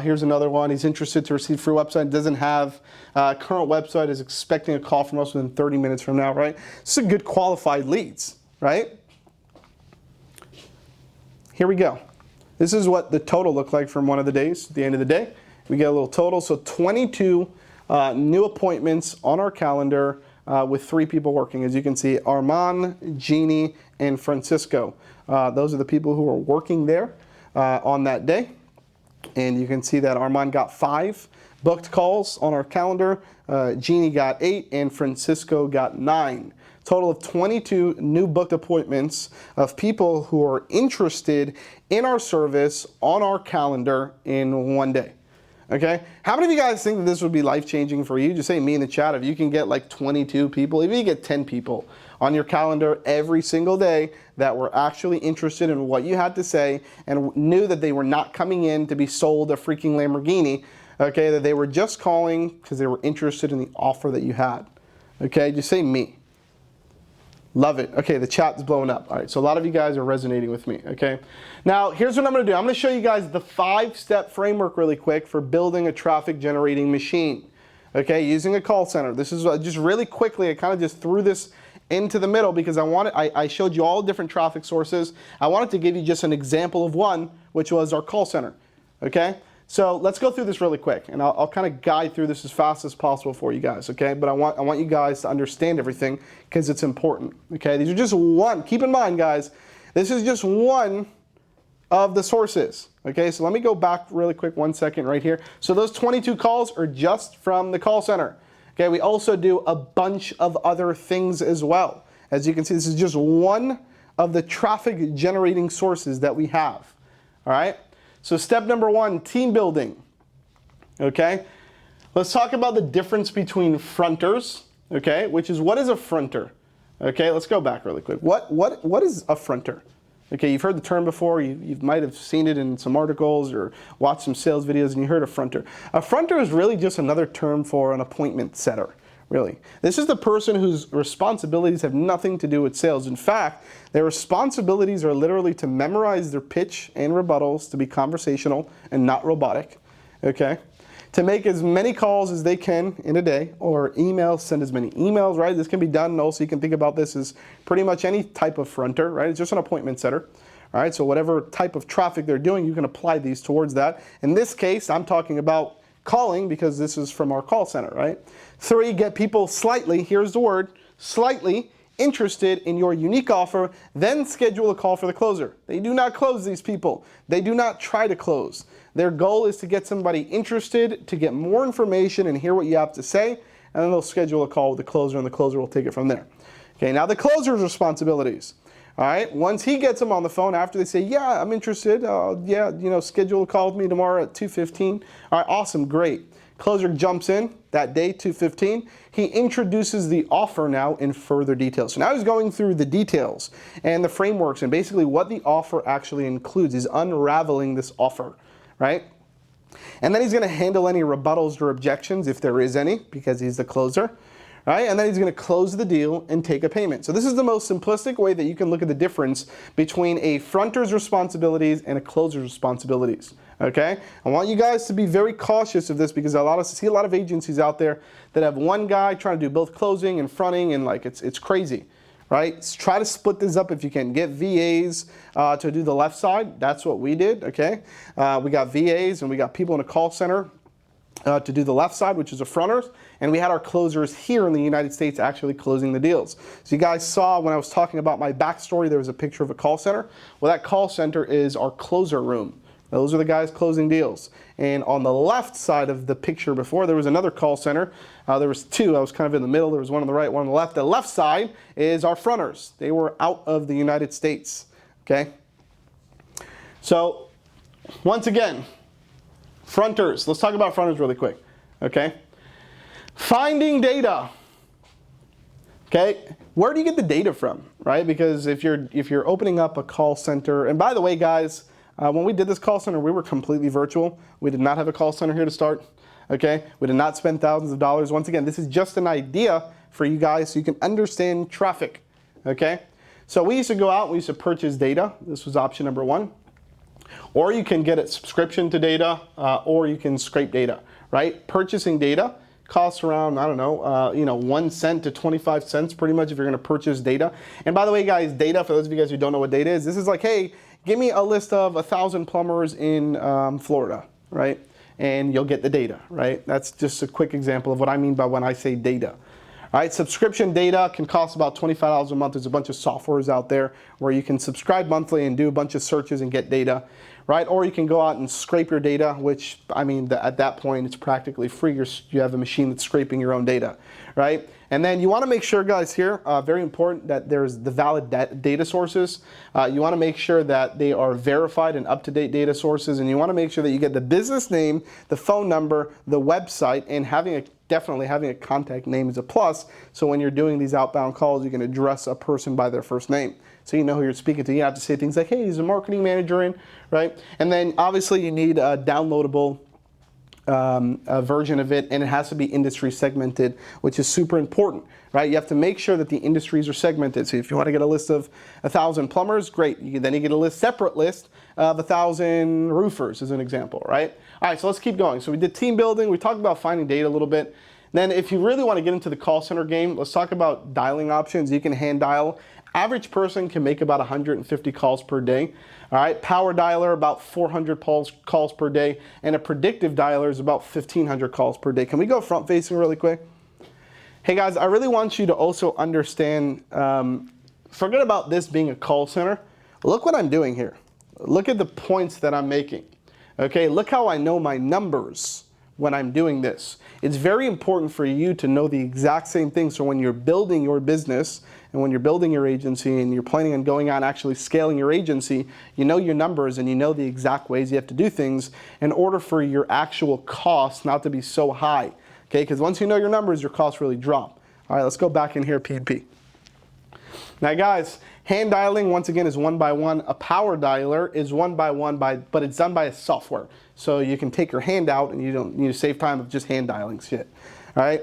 Here's another one, he's interested to receive free website, doesn't have current website, is expecting a call from us within 30 minutes from now, right? This is a good qualified leads, right? Here we go. This is what the total looked like from one of the days, at the end of the day. We get a little total, so 22 new appointments on our calendar with 3 people working. As you can see, Armand, Jeannie, and Francisco. Those are the people who are working there on that day. And you can see that Armand got 5 booked calls on our calendar. Jeannie got 8, and Francisco got 9. Total of 22 new booked appointments of people who are interested in our service on our calendar in one day. Okay, how many of you guys think that this would be life-changing for you? Just say me in the chat if you can get like 22 people, even if you get 10 people on your calendar every single day that were actually interested in what you had to say and knew that they were not coming in to be sold a freaking Lamborghini, okay, that they were just calling because they were interested in the offer that you had. Okay, just say me. Love it. Okay, the chat's blowing up. All right, so a lot of you guys are resonating with me, okay? Now, here's what I'm gonna do. I'm gonna show you guys the 5-step framework really quick for building a traffic generating machine, okay, using a call center. This is just really quickly, I kind of just threw this into the middle because I showed you all different traffic sources. I wanted to give you just an example of one, which was our call center, okay? So let's go through this really quick, and I'll kind of guide through this as fast as possible for you guys, okay? But I want you guys to understand everything because it's important, okay? These are just one. Keep in mind, guys, this is just one of the sources, okay? So let me go back really quick 1 second right here. So those 22 calls are just from the call center, okay? We also do a bunch of other things as well. As you can see, this is just one of the traffic generating sources that we have, all right? So step number 1, team building, okay? Let's talk about the difference between fronters, okay? Which is, what is a fronter? Okay, let's go back really quick. What is a fronter? Okay, you've heard the term before. You might have seen it in some articles or watched some sales videos and you heard a fronter. A fronter is really just another term for an appointment setter. Really. This is the person whose responsibilities have nothing to do with sales. In fact, their responsibilities are literally to memorize their pitch and rebuttals, to be conversational and not robotic, okay? To make as many calls as they can in a day, or emails, send as many emails, right? This can be done, and also you can think about this as pretty much any type of fronter, right? It's just an appointment setter. All right, so whatever type of traffic they're doing, you can apply these towards that. In this case, I'm talking about calling because this is from our call center, right? 3, get people slightly, here's the word, slightly interested in your unique offer, then schedule a call for the closer. They do not close these people. They do not try to close. Their goal is to get somebody interested, to get more information and hear what you have to say, and then they'll schedule a call with the closer and the closer will take it from there. Okay, now the closer's responsibilities. All right, once he gets them on the phone after they say, yeah, I'm interested, yeah, you know, schedule a call with me tomorrow at 2:15. All right, awesome, great. Closer jumps in that day, 2:15. He introduces the offer now in further detail. So now he's going through the details and the frameworks and basically what the offer actually includes. He's unraveling this offer, right? And then he's going to handle any rebuttals or objections if there is any, because he's the closer. Right? And then he's going to close the deal and take a payment. So this is the most simplistic way that you can look at the difference between a fronter's responsibilities and a closer's responsibilities. Okay? I want you guys to be very cautious of this because I see a lot of agencies out there that have one guy trying to do both closing and fronting, and like it's crazy. Right? Try to split this up if you can. Get VAs to do the left side. That's what we did. Okay? We got VAs and we got people in a call center to do the left side, which is the fronters, and we had our closers here in the United States actually closing the deals. So you guys saw when I was talking about my backstory, there was a picture of a call center. Well, that call center is our closer room. Those are the guys closing deals. And on the left side of the picture before, there was another call center. There was 2. I was kind of in the middle. There was one on the right, one on the left. The left side is our fronters. They were out of the United States. Okay? So, once again, fronters. Let's talk about fronters really quick. Okay? Finding data. Okay? Where do you get the data from? Right? Because if you're opening up a call center, and by the way, guys, when we did this call center, we were completely virtual. We did not have a call center here to start. Okay? We did not spend thousands of dollars. Once again, this is just an idea for you guys so you can understand traffic. Okay? So we used to go out, we used to purchase data. This was option number 1. Or you can get a subscription to data, or you can scrape data, right? Purchasing data costs around, I don't know, 1 cent to 25 cents pretty much if you're going to purchase data. And by the way, guys, data, for those of you guys who don't know what data is, this is like, hey, give me a list of 1,000 plumbers in Florida, right? And you'll get the data, right? That's just a quick example of what I mean by when I say data. All right, subscription data can cost about $25 a month. There's a bunch of softwares out there where you can subscribe monthly and do a bunch of searches and get data, right? Or you can go out and scrape your data, which, I mean, at that point, it's practically free. You have a machine that's scraping your own data, right? And then you want to make sure, guys, here, very important, that there's the valid data sources. You want to make sure that they are verified and up-to-date data sources, and you want to make sure that you get the business name, the phone number, the website, and definitely having a contact name is a plus. So when you're doing these outbound calls, you can address a person by their first name, so you know who you're speaking to. You have to say things like, hey, he's a marketing manager in, right? And then obviously you need downloadable version of it, and it has to be industry segmented, which is super important, right? You have to make sure that the industries are segmented. So if you want to get a list of 1,000 plumbers, great. Then you get a separate list of 1,000 roofers as an example, right? All right, so let's keep going. So we did team building. We talked about finding data a little bit. Then if you really want to get into the call center game, let's talk about dialing options. You can hand dial. Average person can make about 150 calls per day. All right, power dialer about 400 calls per day, and a predictive dialer is about 1,500 calls per day. Can we go front facing really quick? Hey guys, I really want you to also understand, forget about this being a call center. Look what I'm doing here. Look at the points that I'm making. Okay, look how I know my numbers when I'm doing this. It's very important for you to know the exact same thing, so when you're building your business and when you're building your agency and you're planning on going on actually scaling your agency, you know your numbers and you know the exact ways you have to do things in order for your actual costs not to be so high. Okay, because once you know your numbers, your costs really drop. All right, let's go back in here, P&P. Now guys, hand dialing once again is one by one. A power dialer is one by one, but it's done by a software. So you can take your hand out and you don't need to save time of just hand dialing shit. All right.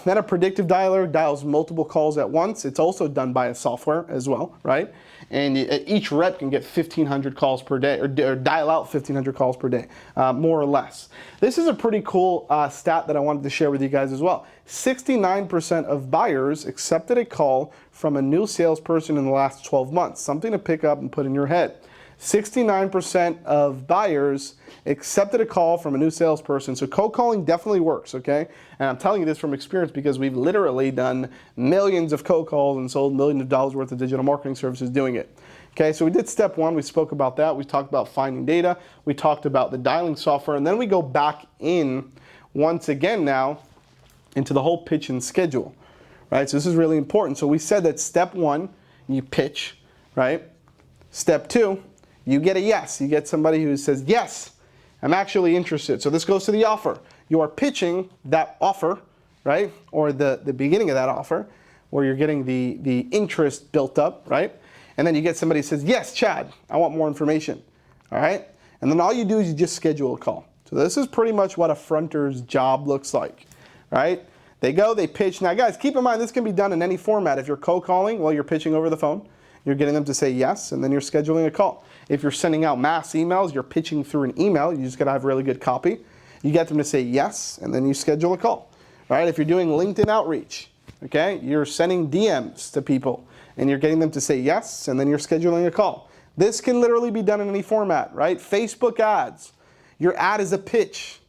Then a predictive dialer dials multiple calls at once. It's also done by a software as well, right? And each rep can get 1,500 calls per day, or dial out 1,500 calls per day, more or less. This is a pretty cool stat that I wanted to share with you guys as well. 69% of buyers accepted a call from a new salesperson in the last 12 months. Something to pick up and put in your head. 69% of buyers accepted a call from a new salesperson. So cold calling definitely works, okay? And I'm telling you this from experience because we've literally done millions of cold calls and sold millions of dollars worth of digital marketing services doing it. Okay, so we did step one. We spoke about that. We talked about finding data. We talked about the dialing software. And then we go back in once again now into the whole pitch and schedule, right? So this is really important. So we said that step one, you pitch, right? Step two, you get a yes. You get somebody who says, yes, I'm actually interested. So this goes to the offer. You are pitching that offer, right? Or the beginning of that offer, where you're getting the interest built up, right? And then you get somebody who says, yes, Chad, I want more information, all right? And then all you do is you just schedule a call. So this is pretty much what a fronter's job looks like, right? They go, they pitch. Now guys, keep in mind, this can be done in any format. If you're cold calling, well, you're pitching over the phone. You're getting them to say yes, and then you're scheduling a call. If you're sending out mass emails, you're pitching through an email. You just got to have really good copy. You get them to say yes, and then you schedule a call. Right? If you're doing LinkedIn outreach, okay, you're sending DMs to people, and you're getting them to say yes, and then you're scheduling a call. This can literally be done in any format, right? Facebook ads. Your ad is a pitch,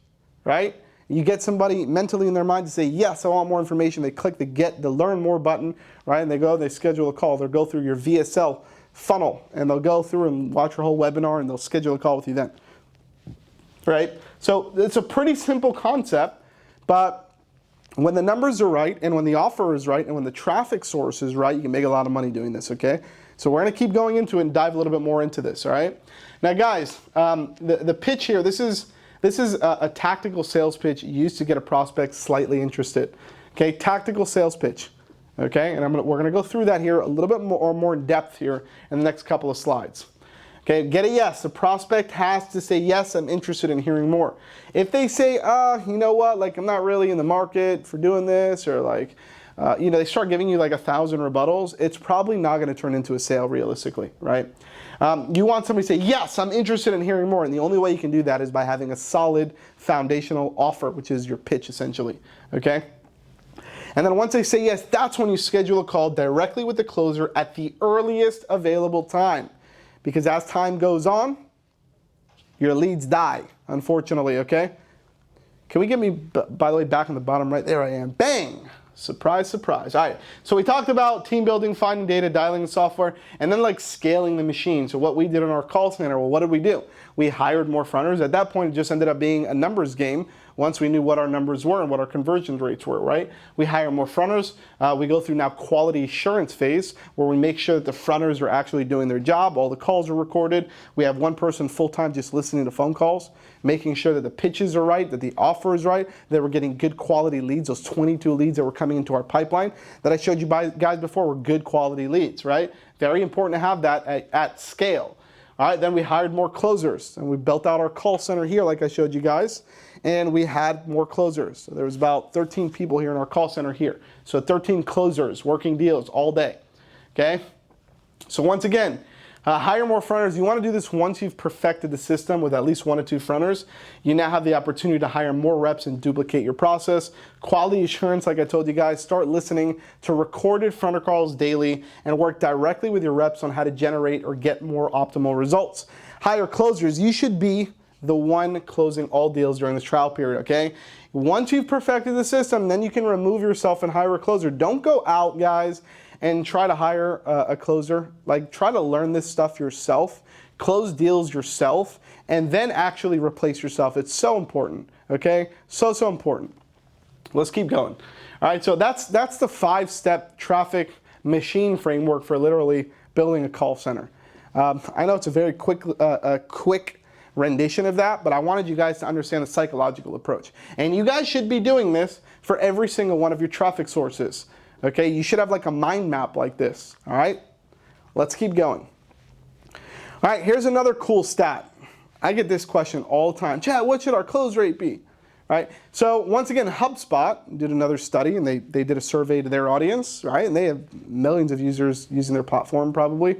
right? You get somebody mentally in their mind to say, yes, I want more information. They click the learn more button, right? And they go, they schedule a call. They'll go through your VSL funnel, and they'll go through and watch your whole webinar, and they'll schedule a call with you then, right? So it's a pretty simple concept, but when the numbers are right, and when the offer is right, and when the traffic source is right, you can make a lot of money doing this, okay? So we're going to keep going into it and dive a little bit more into this, all right? Now, guys, the pitch here, this is a tactical sales pitch used to get a prospect slightly interested. Okay, tactical sales pitch. Okay, and we're going to go through that here a little bit more in depth here in the next couple of slides. Okay, get a yes. The prospect has to say, yes, I'm interested in hearing more. If they say, you know what, like I'm not really in the market for doing this, or like, you know, they start giving you like 1,000 rebuttals, it's probably not going to turn into a sale realistically, right? You want somebody to say, yes, I'm interested in hearing more. And the only way you can do that is by having a solid foundational offer, which is your pitch essentially, okay? And then once they say yes, that's when you schedule a call directly with the closer at the earliest available time. Because as time goes on, your leads die, unfortunately, okay? Can we get me, by the way, back on the bottom right? There I am. Bang! Surprise, surprise. All right, so we talked about team building, finding data, dialing the software, and then like scaling the machine. So what we did in our call center, well, what did we do? We hired more fronters. At that point, it just ended up being a numbers game once we knew what our numbers were and what our conversion rates were, right? We hire more fronters. We go through now quality assurance phase where we make sure that the fronters are actually doing their job. All the calls are recorded. We have one person full-time just listening to phone calls, making sure that the pitches are right, that the offer is right, that we're getting good quality leads. Those 22 leads that were coming into our pipeline that I showed you guys before were good quality leads, right? Very important to have that at scale. All right, then we hired more closers, and we built out our call center here like I showed you guys, and we had more closers. So there was about 13 people here in our call center here. So 13 closers working deals all day, okay? So once again, hire more fronters. You want to do this once you've perfected the system with at least 1 or 2 fronters. You now have the opportunity to hire more reps and duplicate your process. Quality assurance, like I told you guys, start listening to recorded fronter calls daily and work directly with your reps on how to generate or get more optimal results. Hire closers. You should be the one closing all deals during this trial period, okay? Once you've perfected the system, then you can remove yourself and hire a closer. Don't go out, guys, and try to hire a closer. Like, try to learn this stuff yourself, close deals yourself, and then actually replace yourself. It's so important, okay? So important. Let's keep going. All right, so that's the 5-step traffic machine framework for literally building a call center. I know it's a very quick rendition of that, but I wanted you guys to understand the psychological approach. And you guys should be doing this for every single one of your traffic sources. Okay, you should have like a mind map like this, all right? Let's keep going. All right, here's another cool stat. I get this question all the time. Chad, what should our close rate be? Right? So once again, HubSpot did another study, and they did a survey to their audience, right? And they have millions of users using their platform probably.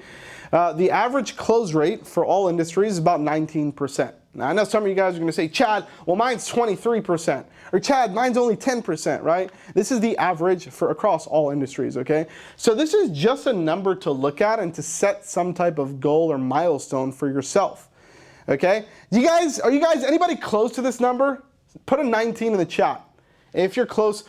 The average close rate for all industries is about 19%. Now, I know some of you guys are going to say, Chad, well, mine's 23%. Or Chad, mine's only 10%, right? This is the average for across all industries, okay? So this is just a number to look at and to set some type of goal or milestone for yourself, okay? Are you guys, anybody close to this number? Put a 19 in the chat. If you're close,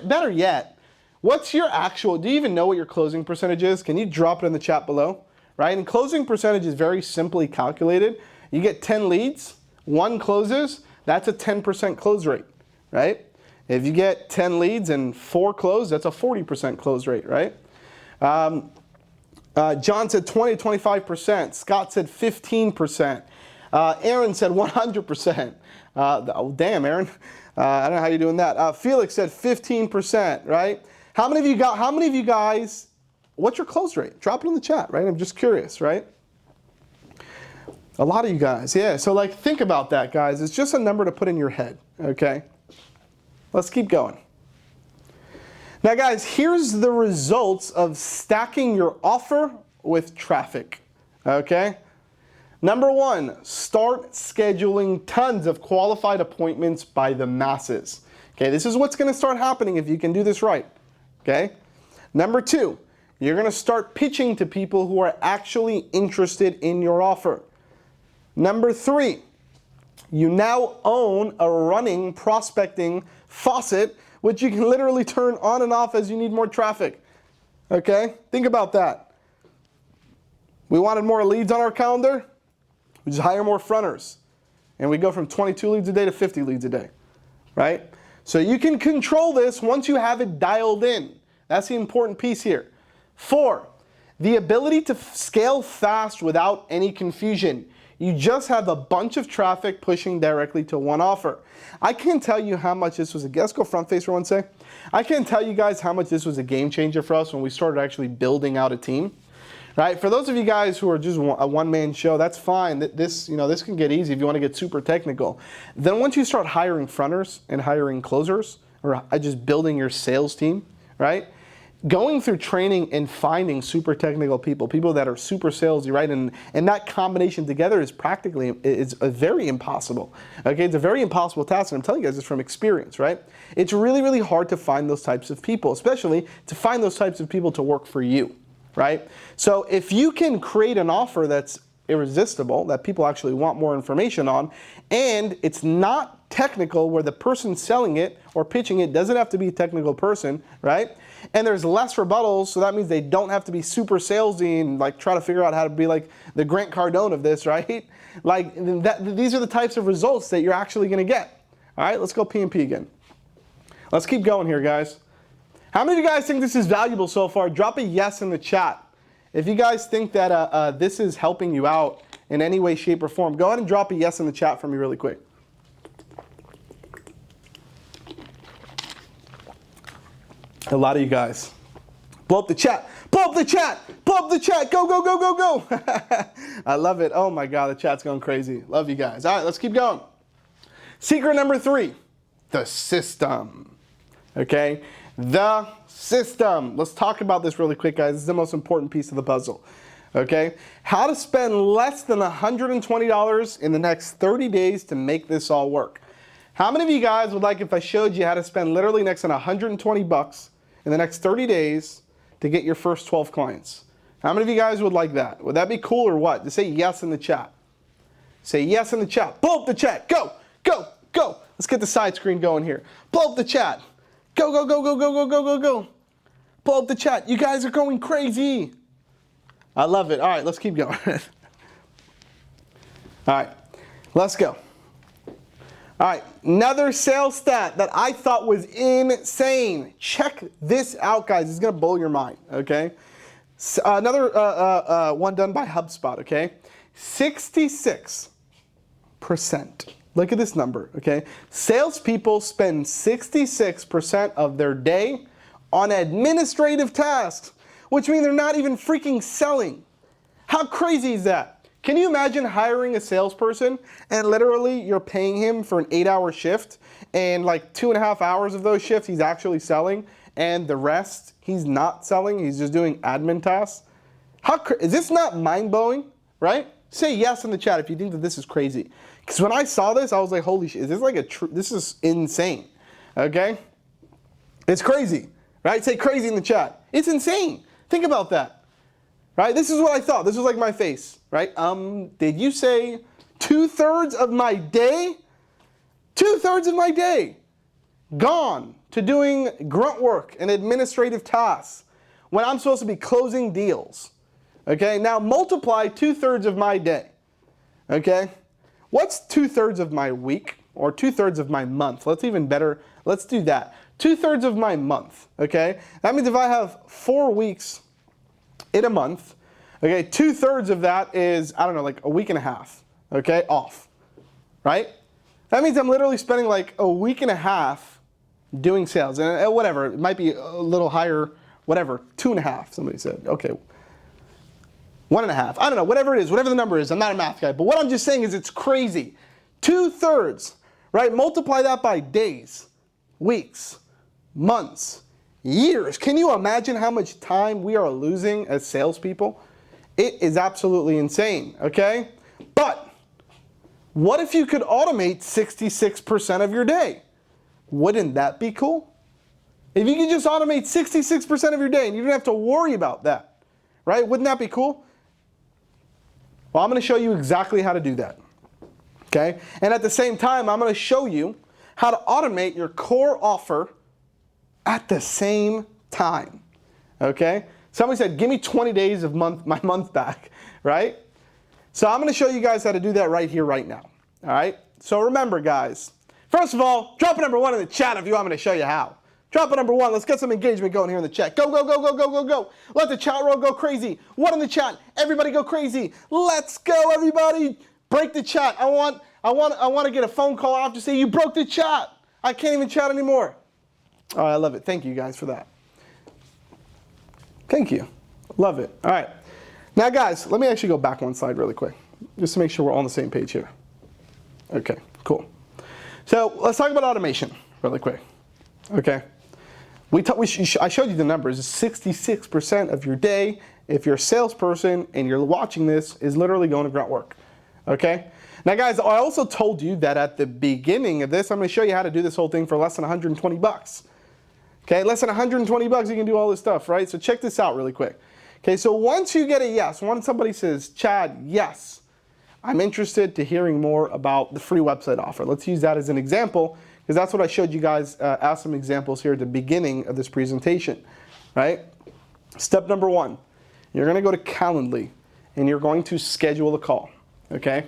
better yet, what's your actual, do you even know what your closing percentage is? Can you drop it in the chat below, right? And closing percentage is very simply calculated. You get 10 leads, 1 closes, that's a 10% close rate, right? If you get 10 leads and 4 close, that's a 40% close rate, right? John said 20 to 25%. Scott said 15%. Aaron said 100%. Oh, damn, Aaron. I don't know how you're doing that. Felix said 15%, right? How many of you guys, what's your close rate? Drop it in the chat, right? I'm just curious, right? A lot of you guys, yeah. So like, think about that, guys. It's just a number to put in your head, okay? Let's keep going. Now, guys, here's the results of stacking your offer with traffic, okay? Number 1, start scheduling tons of qualified appointments by the masses. Okay, this is what's going to start happening if you can do this right, okay? Number 2, you're going to start pitching to people who are actually interested in your offer. Number 3, you now own a running prospecting faucet, which you can literally turn on and off as you need more traffic. Okay? Think about that. We wanted more leads on our calendar. We just hire more fronters. And we go from 22 leads a day to 50 leads a day. Right? So you can control this once you have it dialed in. That's the important piece here. 4, the ability to scale fast without any confusion. You just have a bunch of traffic pushing directly to one offer. I can't tell you how much this was let's go front face for one sec. I can't tell you guys how much this was a game changer for us when we started actually building out a team. Right? For those of you guys who are just a one-man show, that's fine. This can get easy if you want to get super technical. Then once you start hiring fronters and hiring closers, or just building your sales team, right? Going through training and finding super technical people that are super salesy, right? And that combination together is very impossible. Okay, it's a very impossible task, and I'm telling you guys this from experience, right? It's really, really hard to find those types of people, especially to find those types of people to work for you, right? So if you can create an offer that's irresistible, that people actually want more information on, and it's not technical where the person selling it or pitching it doesn't have to be a technical person, right? And there's less rebuttals, so that means they don't have to be super salesy and like try to figure out how to be like the Grant Cardone of this, right? Like these are the types of results that you're actually going to get. All right, let's go P&P again. Let's keep going here, guys. How many of you guys think this is valuable so far? Drop a yes in the chat. If you guys think that this is helping you out in any way, shape, or form, go ahead and drop a yes in the chat for me really quick. A lot of you guys. Blow up the chat. Blow up the chat. Blow Pull up the chat. Go, go, go, go, go. I love it. Oh my God, the chat's going crazy. Love you guys. All right, let's keep going. Secret number 3, the system. Okay, the system. Let's talk about this really quick, guys. This is the most important piece of the puzzle. Okay, how to spend less than $120 in the next 30 days to make this all work. How many of you guys would like if I showed you how to spend literally next to $120 in the next 30 days to get your first 12 clients? How many of you guys would like that? Would that be cool or what? Just say yes in the chat. Say yes in the chat. Pull up the chat. Go, go, go. Let's get the side screen going here. Pull up the chat. Go, go, go, go, go, go, go, go, go. Pull up the chat. You guys are going crazy. I love it. All right, let's keep going. All right, let's go. All right, another sales stat that I thought was insane. Check this out, guys. It's going to blow your mind, okay? Another one done by HubSpot, okay? 66%. Look at this number, okay? Salespeople spend 66% of their day on administrative tasks, which means they're not even freaking selling. How crazy is that? Can you imagine hiring a salesperson and literally you're paying him for an 8-hour shift and like 2.5 hours of those shifts he's actually selling and the rest he's not selling, he's just doing admin tasks? Is this not mind-blowing, right? Say yes in the chat if you think that this is crazy. Because when I saw this, I was like, holy shit, is this like this is insane, okay? It's crazy, right? Say crazy in the chat. It's insane. Think about that. Right? This is what I thought. This was like my face, right? Did you say 2/3 of my day? 2/3 of my day gone to doing grunt work and administrative tasks when I'm supposed to be closing deals. Okay? Now multiply 2/3 of my day. Okay? What's 2/3 of my week or 2/3 of my month? Let's even better. Let's do that. 2/3 of my month. Okay? That means if I have 4 weeks in a month, okay, 2/3 of that is, I don't know, like a week and a half, okay, off, right? That means I'm literally spending like a week and a half doing sales, and whatever, it might be a little higher, whatever, 2.5, somebody said, okay, 1.5, I don't know, whatever it is, whatever the number is, I'm not a math guy, but what I'm just saying is it's crazy. 2/3, right, multiply that by days, weeks, months, years. Can you imagine how much time we are losing as salespeople? It is absolutely insane, okay? But what if you could automate 66% of your day? Wouldn't that be cool? If you could just automate 66% of your day and you don't have to worry about that, right? Wouldn't that be cool? Well, I'm going to show you exactly how to do that, okay? And at the same time, I'm going to show you how to automate your core offer at the same time, okay? Somebody said, give me 20 days of my month back, right? So I'm gonna show you guys how to do that right here, right now, all right? So remember, guys, first of all, drop a number 1 in the chat if you want me to show you how. Drop a number 1, let's get some engagement going here in the chat. Go, go, go, go, go, go, go. Let the chat roll go crazy. 1 in the chat, everybody go crazy. Let's go, everybody. Break the chat. I want to get a phone call after say you broke the chat. I can't even chat anymore. Oh, I love it. Thank you guys for that. Thank you. Love it. All right. Now, guys, let me actually go back one slide really quick, just to make sure we're all on the same page here. Okay, cool. So let's talk about automation really quick. Okay. I showed you the numbers. 66% of your day, if you're a salesperson and you're watching this, is literally going to grunt work. Okay. Now, guys, I also told you that at the beginning of this, I'm going to show you how to do this whole thing for less than 120 bucks. Okay, less than 120 bucks, you can do all this stuff, right? So check this out really quick. Okay, so once you get a yes, once somebody says, Chad, yes, I'm interested to hearing more about the free website offer. Let's use that as an example, because that's what I showed you guys as some examples here at the beginning of this presentation, right? Step number 1, you're going to go to Calendly, and you're going to schedule a call, okay?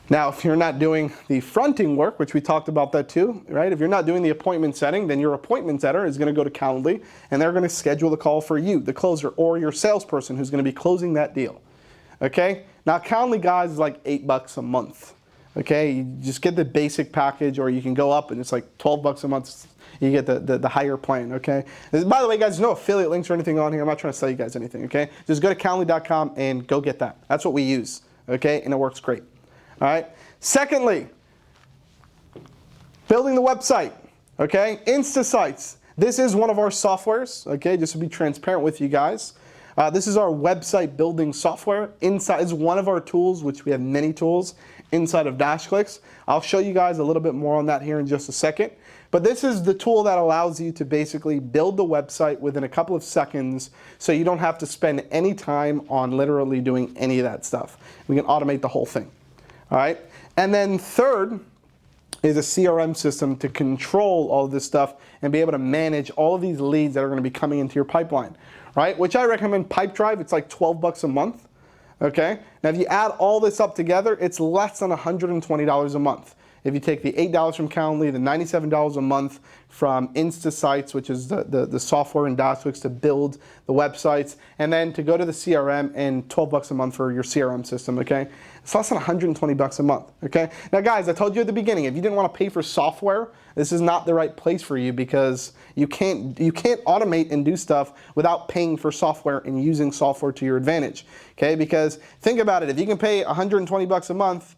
Now, if you're not doing the fronting work, which we talked about that too, right? If you're not doing the appointment setting, then your appointment setter is going to go to Calendly, and they're going to schedule the call for you, the closer, or your salesperson who's going to be closing that deal. Okay? Now, Calendly, guys, is like $8 a month. Okay, you just get the basic package, or you can go up and it's like 12 bucks a month. You get the higher plan, okay? By the way, guys, there's no affiliate links or anything on here. I'm not trying to sell you guys anything, okay? Just go to Calendly.com and go get that. That's what we use, okay? And it works great, all right? Secondly, building the website, okay? InstaSites. This is one of our softwares, okay? Just to be transparent with you guys. This is our website building software. Inside is one of our tools, which we have many tools inside of DashClicks. I'll show you guys a little bit more on that here in just a second. But this is the tool that allows you to basically build the website within a couple of seconds, so you don't have to spend any time on literally doing any of that stuff. We can automate the whole thing, all right? And then third is a CRM system to control all of this stuff and be able to manage all of these leads that are going to be coming into your pipeline, right? Which I recommend Pipedrive. It's like 12 bucks a month, okay? Now, if you add all this up together, it's less than $120 a month. If you take the $8 from Calendly, the $97 a month from InstaSites, which is the software in DashClicks to build the websites, and then to go to the CRM, and 12 bucks a month for your CRM system, okay? It's less than 120 bucks a month, okay? Now, guys, I told you at the beginning, if you didn't want to pay for software, this is not the right place for you, because you can't automate and do stuff without paying for software and using software to your advantage, okay? Because think about it, if you can pay 120 bucks a month,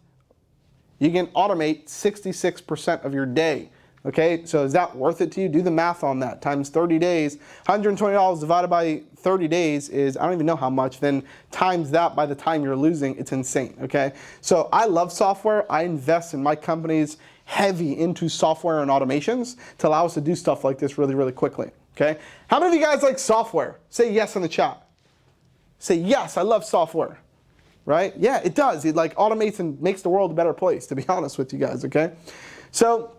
you can automate 66% of your day, okay? So is that worth it to you? Do the math on that. Times 30 days, $120 divided by 30 days is, I don't even know how much, then times that by the time you're losing, it's insane, okay? So I love software. I invest in my companies heavy into software and automations to allow us to do stuff like this really, really quickly, okay? How many of you guys like software? Say yes in the chat. Say yes, I love software. Right? Yeah, it does. It like automates and makes the world a better place, to be honest with you guys, okay? So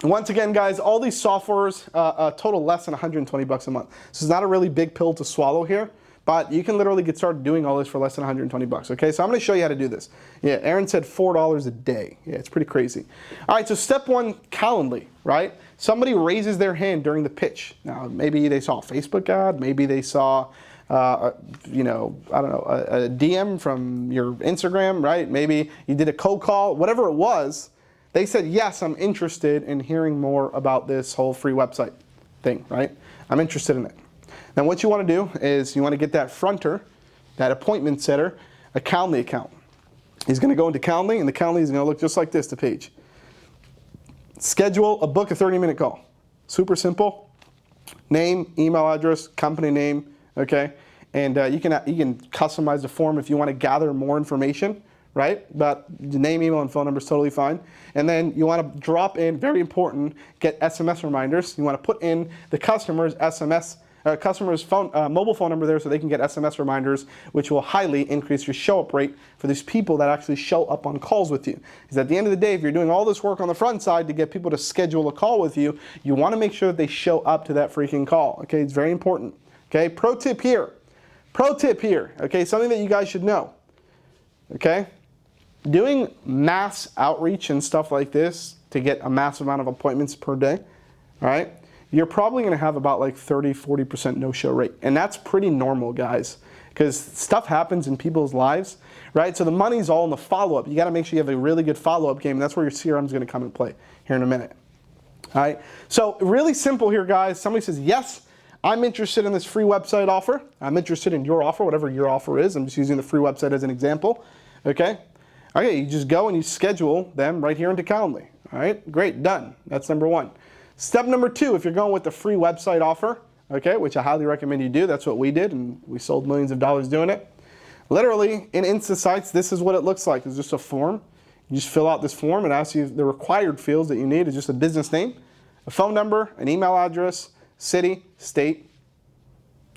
once again, guys, all these softwares total less than 120 bucks a month. This is not a really big pill to swallow here, but you can literally get started doing all this for less than 120 bucks, okay? So I'm going to show you how to do this. Yeah, Aaron said $4 a day. Yeah, it's pretty crazy. All right, so step one, Calendly, right? Somebody raises their hand during the pitch. Now, maybe they saw a Facebook ad, maybe they saw you know, I don't know, a DM from your Instagram, right? Maybe you did a cold call, whatever it was. They said, yes, I'm interested in hearing more about this whole free website thing, right? I'm interested in it. Then what you want to do is you want to get that fronter, that appointment setter, a Calendly account. He's going to go into Calendly, and the Calendly is going to look just like this, the page. Schedule book a 30-minute call. Super simple. Name, email address, company name, okay? And you can customize the form if you want to gather more information, right? But the name, email, and phone number is totally fine. And then you want to drop in, very important, get SMS reminders. You want to put in the customer's phone, mobile phone number there, so they can get SMS reminders, which will highly increase your show-up rate for these people that actually show up on calls with you. Because at the end of the day, if you're doing all this work on the front side to get people to schedule a call with you, you want to make sure that they show up to that freaking call. Okay, it's very important. Okay, pro tip here, okay, something that you guys should know, okay? Doing mass outreach and stuff like this to get a massive amount of appointments per day, all right, you're probably going to have about like 30–40% no-show rate. And that's pretty normal, guys, because stuff happens in people's lives, right? So the money's all in the follow-up. You got to make sure you have a really good follow-up game, and that's where your CRM is going to come into play here in a minute, all right? So really simple here, guys. Somebody says, yes, I'm interested in this free website offer. I'm interested in your offer, whatever your offer is. I'm just using the free website as an example, okay? Okay, you just go and you schedule them right here into Calendly. All right, great, done. That's number one. Step number two, if you're going with the free website offer, okay, which I highly recommend you do. That's what we did, and we sold millions of dollars doing it. Literally, in InstaSites, this is what it looks like. It's just a form. You just fill out this form. It asks you the required fields that you need is just a business name, a phone number, an email address, city, state,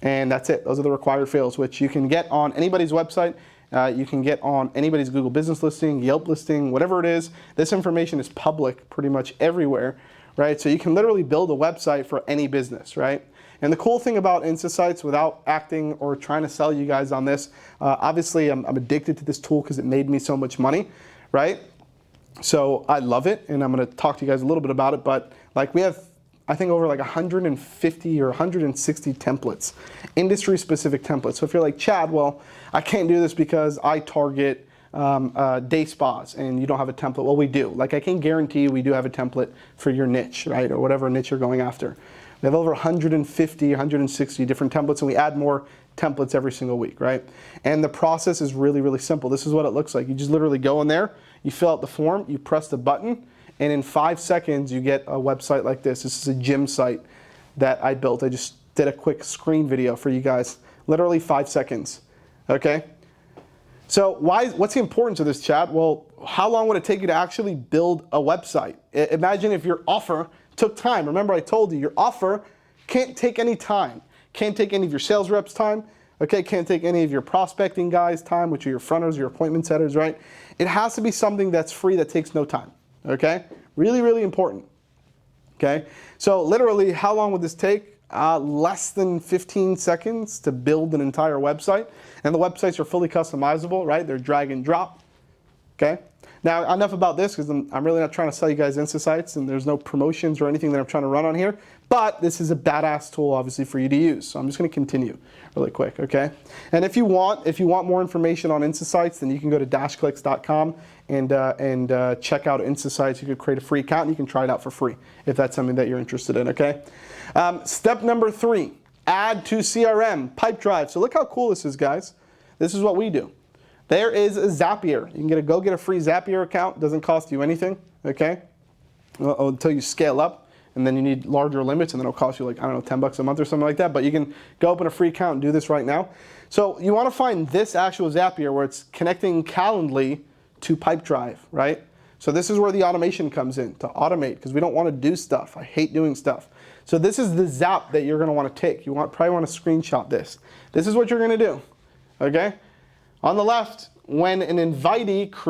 and that's it. Those are the required fields, which you can get on anybody's website. You can get on anybody's Google business listing, Yelp listing, whatever it is. This information is public pretty much everywhere, right? So you can literally build a website for any business, right? And the cool thing about InstaSites, without acting or trying to sell you guys on this, obviously I'm addicted to this tool because it made me so much money, right? So I love it, and I'm going to talk to you guys a little bit about it, but like we have, I think, over like 150 or 160 templates, industry-specific templates. So if you're like, Chad, well, I can't do this because I target day spas and you don't have a template. Well, we do. Like, I can guarantee you we do have a template for your niche, right? Or whatever niche you're going after. We have over 150, 160 different templates, and we add more templates every single week, right? And the process is really, really simple. This is what it looks like. You just literally go in there, you fill out the form, you press the button, and in 5 seconds you get a website like this. This is a gym site that I built. I just did a quick screen video for you guys. Literally 5 seconds, okay? So what's the importance of this, chat? Well, how long would it take you to actually build a website? Imagine if your offer took time. Remember, I told you your offer can't take any time. Can't take any of your sales reps' time. Okay, can't take any of your prospecting guys' time, which are your fronters, your appointment setters, right? It has to be something that's free that takes no time. Okay, really, really important. Okay, so literally, how long would this take? Less than 15 seconds to build an entire website. And the websites are fully customizable, right? They're drag and drop. Okay. Now, enough about this, because I'm really not trying to sell you guys Insta sites, and there's no promotions or anything that I'm trying to run on here. But this is a badass tool, obviously, for you to use. So I'm just going to continue really quick, okay? And if you want more information on Insta sites, then you can go to DashClicks.com and check out Insta sites. You could create a free account, and you can try it out for free if that's something that you're interested in, okay? Step number 3, add to CRM, Pipedrive. So look how cool this is, guys. This is what we do. There is a Zapier. You can go get a free Zapier account. Doesn't cost you anything, okay? Until you scale up, and then you need larger limits, and then it'll cost you like, I don't know, 10 bucks a month or something like that. But you can go open a free account and do this right now. So you want to find this actual Zapier where it's connecting Calendly to Pipedrive, right? So this is where the automation comes in, to automate, because we don't want to do stuff. I hate doing stuff. So this is the Zap that you're going to want to take. You probably want to screenshot this. This is what you're going to do, okay? On the left, when an invitee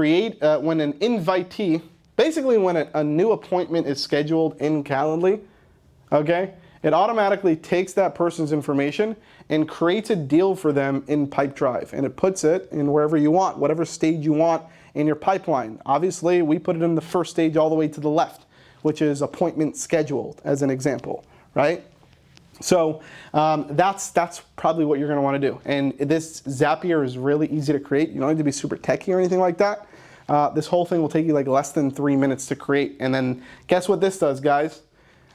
basically when a new appointment is scheduled in Calendly, okay, it automatically takes that person's information and creates a deal for them in Pipedrive, and it puts it in wherever you want, whatever stage you want in your pipeline. Obviously, we put it in the first stage all the way to the left, which is appointment scheduled, as an example, right? So that's probably what you're going to want to do. And this Zapier is really easy to create. You don't need to be super techy or anything like that. This whole thing will take you like less than 3 minutes to create. And then guess what this does, guys?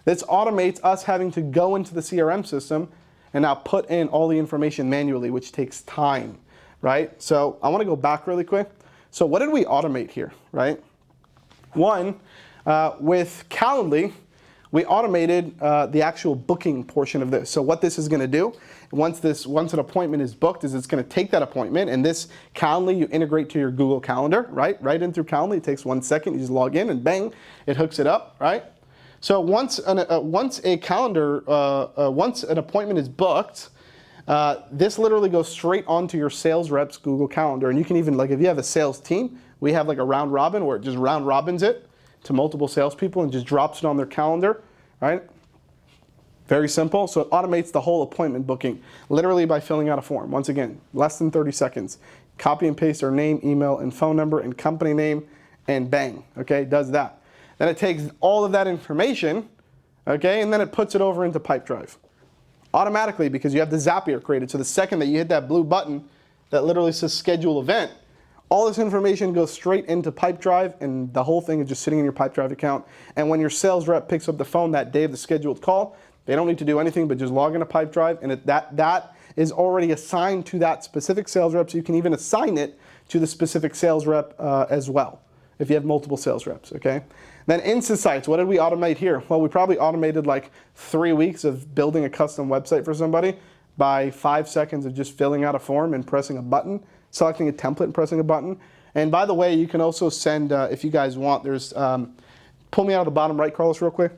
This automates us having to go into the CRM system and now put in all the information manually, which takes time, right? So I want to go back really quick. So what did we automate here, right? One, with Calendly, we automated the actual booking portion of this. So what this is going to do, once an appointment is booked, is it's going to take that appointment, and this Calendly you integrate to your Google Calendar, right? Right in through Calendly. It takes 1 second. You just log in, and bang, it hooks it up, right? So once an appointment is booked, this literally goes straight onto your sales rep's Google Calendar, and you can even, like, if you have a sales team, we have like a round robin where it just round robins it to multiple salespeople and just drops it on their calendar, right? Very simple. So it automates the whole appointment booking literally by filling out a form. Once again, less than 30 seconds. Copy and paste their name, email, and phone number and company name, and bang, okay, does that. Then it takes all of that information, okay, and then it puts it over into Pipedrive automatically, because you have the Zapier created. So the second that you hit that blue button that literally says schedule event, all this information goes straight into Pipedrive, and the whole thing is just sitting in your Pipedrive account. And when your sales rep picks up the phone that day of the scheduled call, they don't need to do anything but just log into Pipedrive, and that is already assigned to that specific sales rep, so you can even assign it to the specific sales rep as well, if you have multiple sales reps, okay? Then Insta sites, what did we automate here? Well, we probably automated like 3 weeks of building a custom website for somebody by 5 seconds of just filling out a form and pressing a button, selecting a template and pressing a button. And by the way, you can also send, if you guys want, there's, pull me out of the bottom right, Carlos, real quick.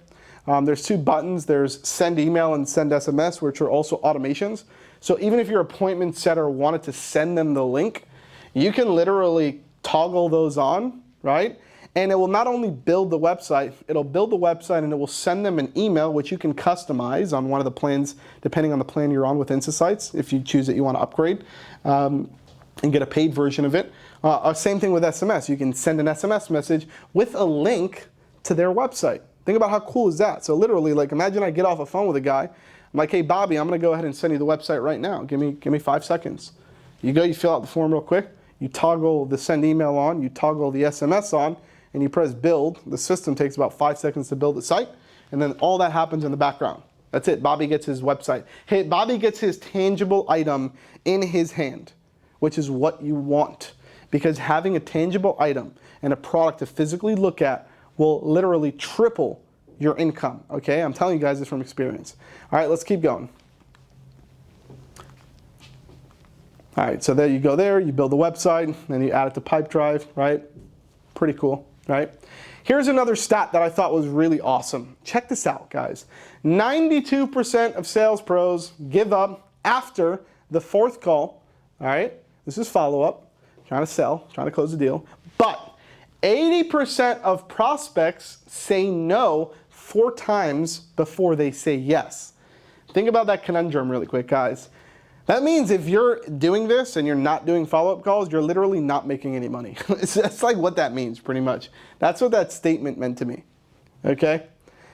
There's 2 buttons. There's send email and send SMS, which are also automations. So even if your appointment setter wanted to send them the link, you can literally toggle those on, right? And it will not only build the website, it'll build the website and it will send them an email, which you can customize on one of the plans, depending on the plan you're on with Insta if you choose that you want to upgrade and get a paid version of it. Same thing with SMS. You can send an SMS message with a link to their website. Think about how cool is that? So literally, like, imagine I get off a phone with a guy. I'm like, hey, Bobby, I'm going to go ahead and send you the website right now. Give me 5 seconds. You go, you fill out the form real quick. you toggle the send email on, you toggle the SMS on, and you press build. The system takes about 5 seconds to build the site, and then all that happens in the background. That's it. Bobby gets his website. Hey, Bobby gets his tangible item in his hand, which is what you want. Because having a tangible item and a product to physically look at will literally triple your income. Okay, I'm telling you guys this from experience. All right, let's keep going. All right, so there you go there, you build the website, then you add it to Pipedrive, right? Pretty cool, right? Here's another stat that I thought was really awesome. Check this out, guys. 92% of sales pros give up after the 4th call, all right? This is follow-up, trying to sell, trying to close the deal. But 80% of prospects say no 4 times before they say yes. Think about that conundrum really quick, guys. That means if you're doing this and you're not doing follow-up calls, you're literally not making any money. That's like what that means, pretty much. That's what that statement meant to me, okay?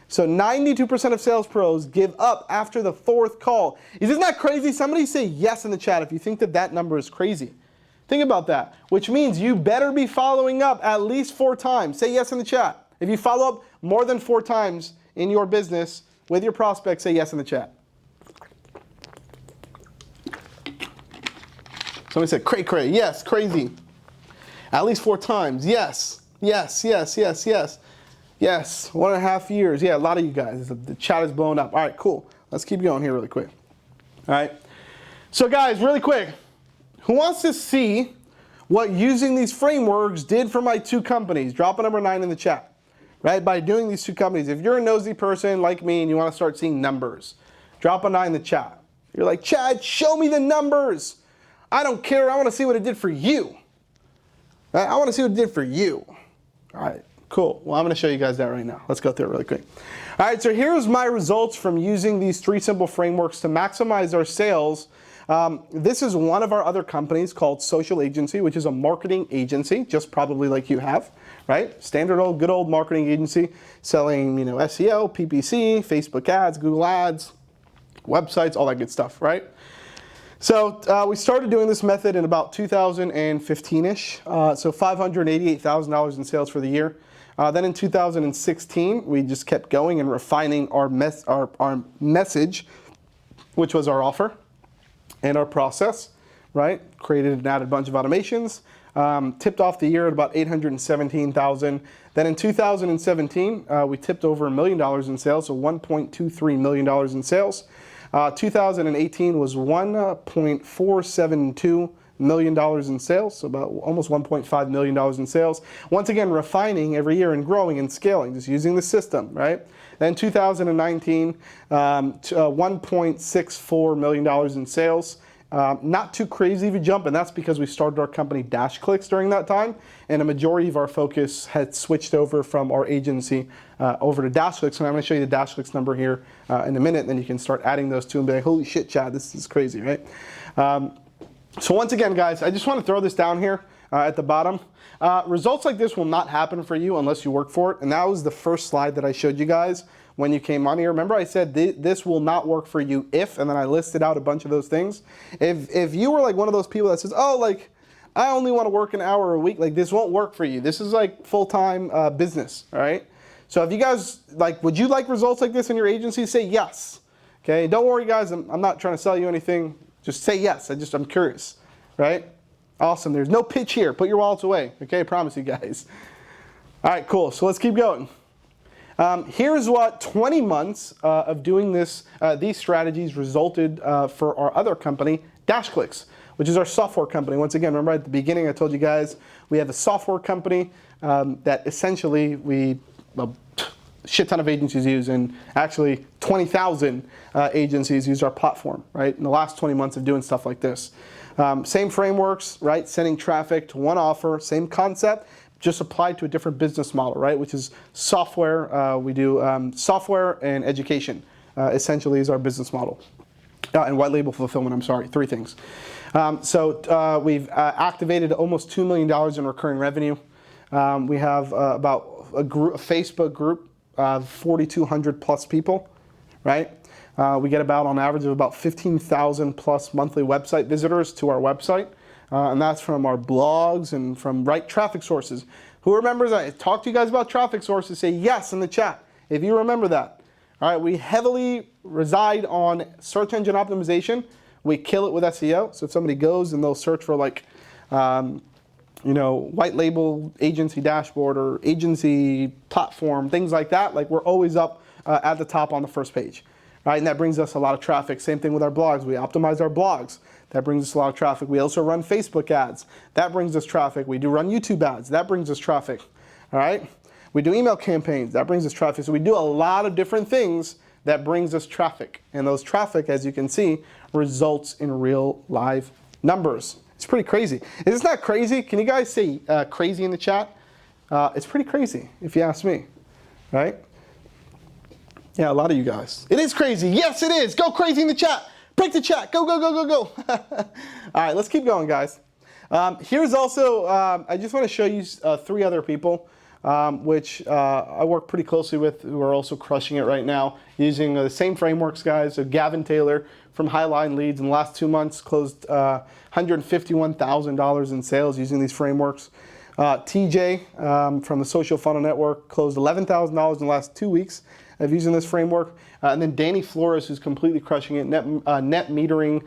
So 92% of sales pros give up after the 4th call. Isn't that crazy? Somebody say yes in the chat if you think that that number is crazy. Think about that, which means you better be following up at least 4 times. Say yes in the chat. If you follow up more than 4 times in your business with your prospects, say yes in the chat. Somebody said, cray, cray. Yes, crazy. At least 4 times. Yes, yes, yes, yes, yes. Yes, 1.5 years. Yeah, a lot of you guys. The chat is blowing up. All right, cool. Let's keep going here really quick. All right. So guys, really quick. Who wants to see what using these frameworks did for my 2 companies? Drop a number 9 in the chat. Right? By doing these 2 companies. If you're a nosy person like me and you want to start seeing numbers, drop a 9 in the chat. You're like, Chad, show me the numbers. I don't care. I want to see what it did for you. I want to see what it did for you. All right, cool. Well, I'm going to show you guys that right now. Let's go through it really quick. All right, so here's my results from using these 3 simple frameworks to maximize our sales. This is one of our other companies called Social Agency, which is a marketing agency, just probably like you have, right? Standard old, good old marketing agency selling, SEO, PPC, Facebook ads, Google ads, websites, all that good stuff, right? So we started doing this method in about 2015-ish, so $588,000 in sales for the year. Then in 2016, we just kept going and refining our message, which was our offer and our process, right? Created and added a bunch of automations. Tipped off the year at about $817,000. Then in 2017, we tipped over $1 million in sales, so $1.23 million in sales. 2018 was $1.472 million in sales, so about almost $1.5 million in sales. Once again, refining every year and growing and scaling, just using the system, right? Then 2019, $1.64 million in sales. Not too crazy of a jump, and that's because we started our company DashClicks during that time, and a majority of our focus had switched over from our agency over to DashClicks. And I'm going to show you the DashClicks number here in a minute, and then you can start adding those two and be like, holy shit, Chad, this is crazy, right? So once again, guys, I just want to throw this down here at the bottom. Results like this will not happen for you unless you work for it, and that was the first slide that I showed you guys when you came on here. Remember I said this will not work for you if, and then I listed out a bunch of those things. If you were like one of those people that says, oh, like, I only want to work an hour a week, like this won't work for you. This is like full-time business, all right? So if you guys, like, would you like results like this in your agency? Say yes, okay? Don't worry, guys, I'm not trying to sell you anything. Just say yes, I'm curious, right? Awesome, there's no pitch here. Put your wallets away, okay? I promise you guys. All right, cool, so let's keep going. Here's what 20 months of doing these strategies resulted for our other company, DashClicks, which is our software company. Once again, remember at the beginning I told you guys we have a software company that essentially a shit ton of agencies use, and actually 20,000 agencies use our platform, right? In the last 20 months of doing stuff like this. Same frameworks, right? Sending traffic to one offer, same concept, just applied to a different business model, right? Which is software. We do software and education, essentially is our business model. And white label fulfillment, I'm sorry, 3 things. So we've activated almost $2 million in recurring revenue. We have about a Facebook group, 4,200 plus people, right? We get about, on average, of about 15,000 plus monthly website visitors to our website. and that's from our blogs and from right traffic sources. Who remembers I talked to you guys about traffic sources? Say yes in the chat if you remember that. All right, we heavily reside on search engine optimization. We kill it with SEO. So if somebody goes and they'll search for like, white label agency dashboard or agency platform, things like that, like we're always up at the top on the first page. Right, and that brings us a lot of traffic. Same thing with our blogs. We optimize our blogs. That brings us a lot of traffic. We also run Facebook ads. That brings us traffic. We do run YouTube ads. That brings us traffic. All right? We do email campaigns. That brings us traffic. So we do a lot of different things that brings us traffic. And those traffic, as you can see, results in real live numbers. It's pretty crazy. Is this not crazy? Can you guys say crazy in the chat? It's pretty crazy, if you ask me. Right? Yeah, a lot of you guys. It is crazy. Yes, it is. Go crazy in the chat. Break the chat. Go, go, go, go, go. All right, let's keep going, guys. Here's also, I just want to show you 3 other people, which I work pretty closely with, who are also crushing it right now, using the same frameworks, guys. So Gavin Taylor from Highline Leads in the last 2 months closed $151,000 in sales using these frameworks. TJ from the Social Funnel Network closed $11,000 in the last 2 weeks of using this framework. And then Danny Flores, who's completely crushing it, Net Metering,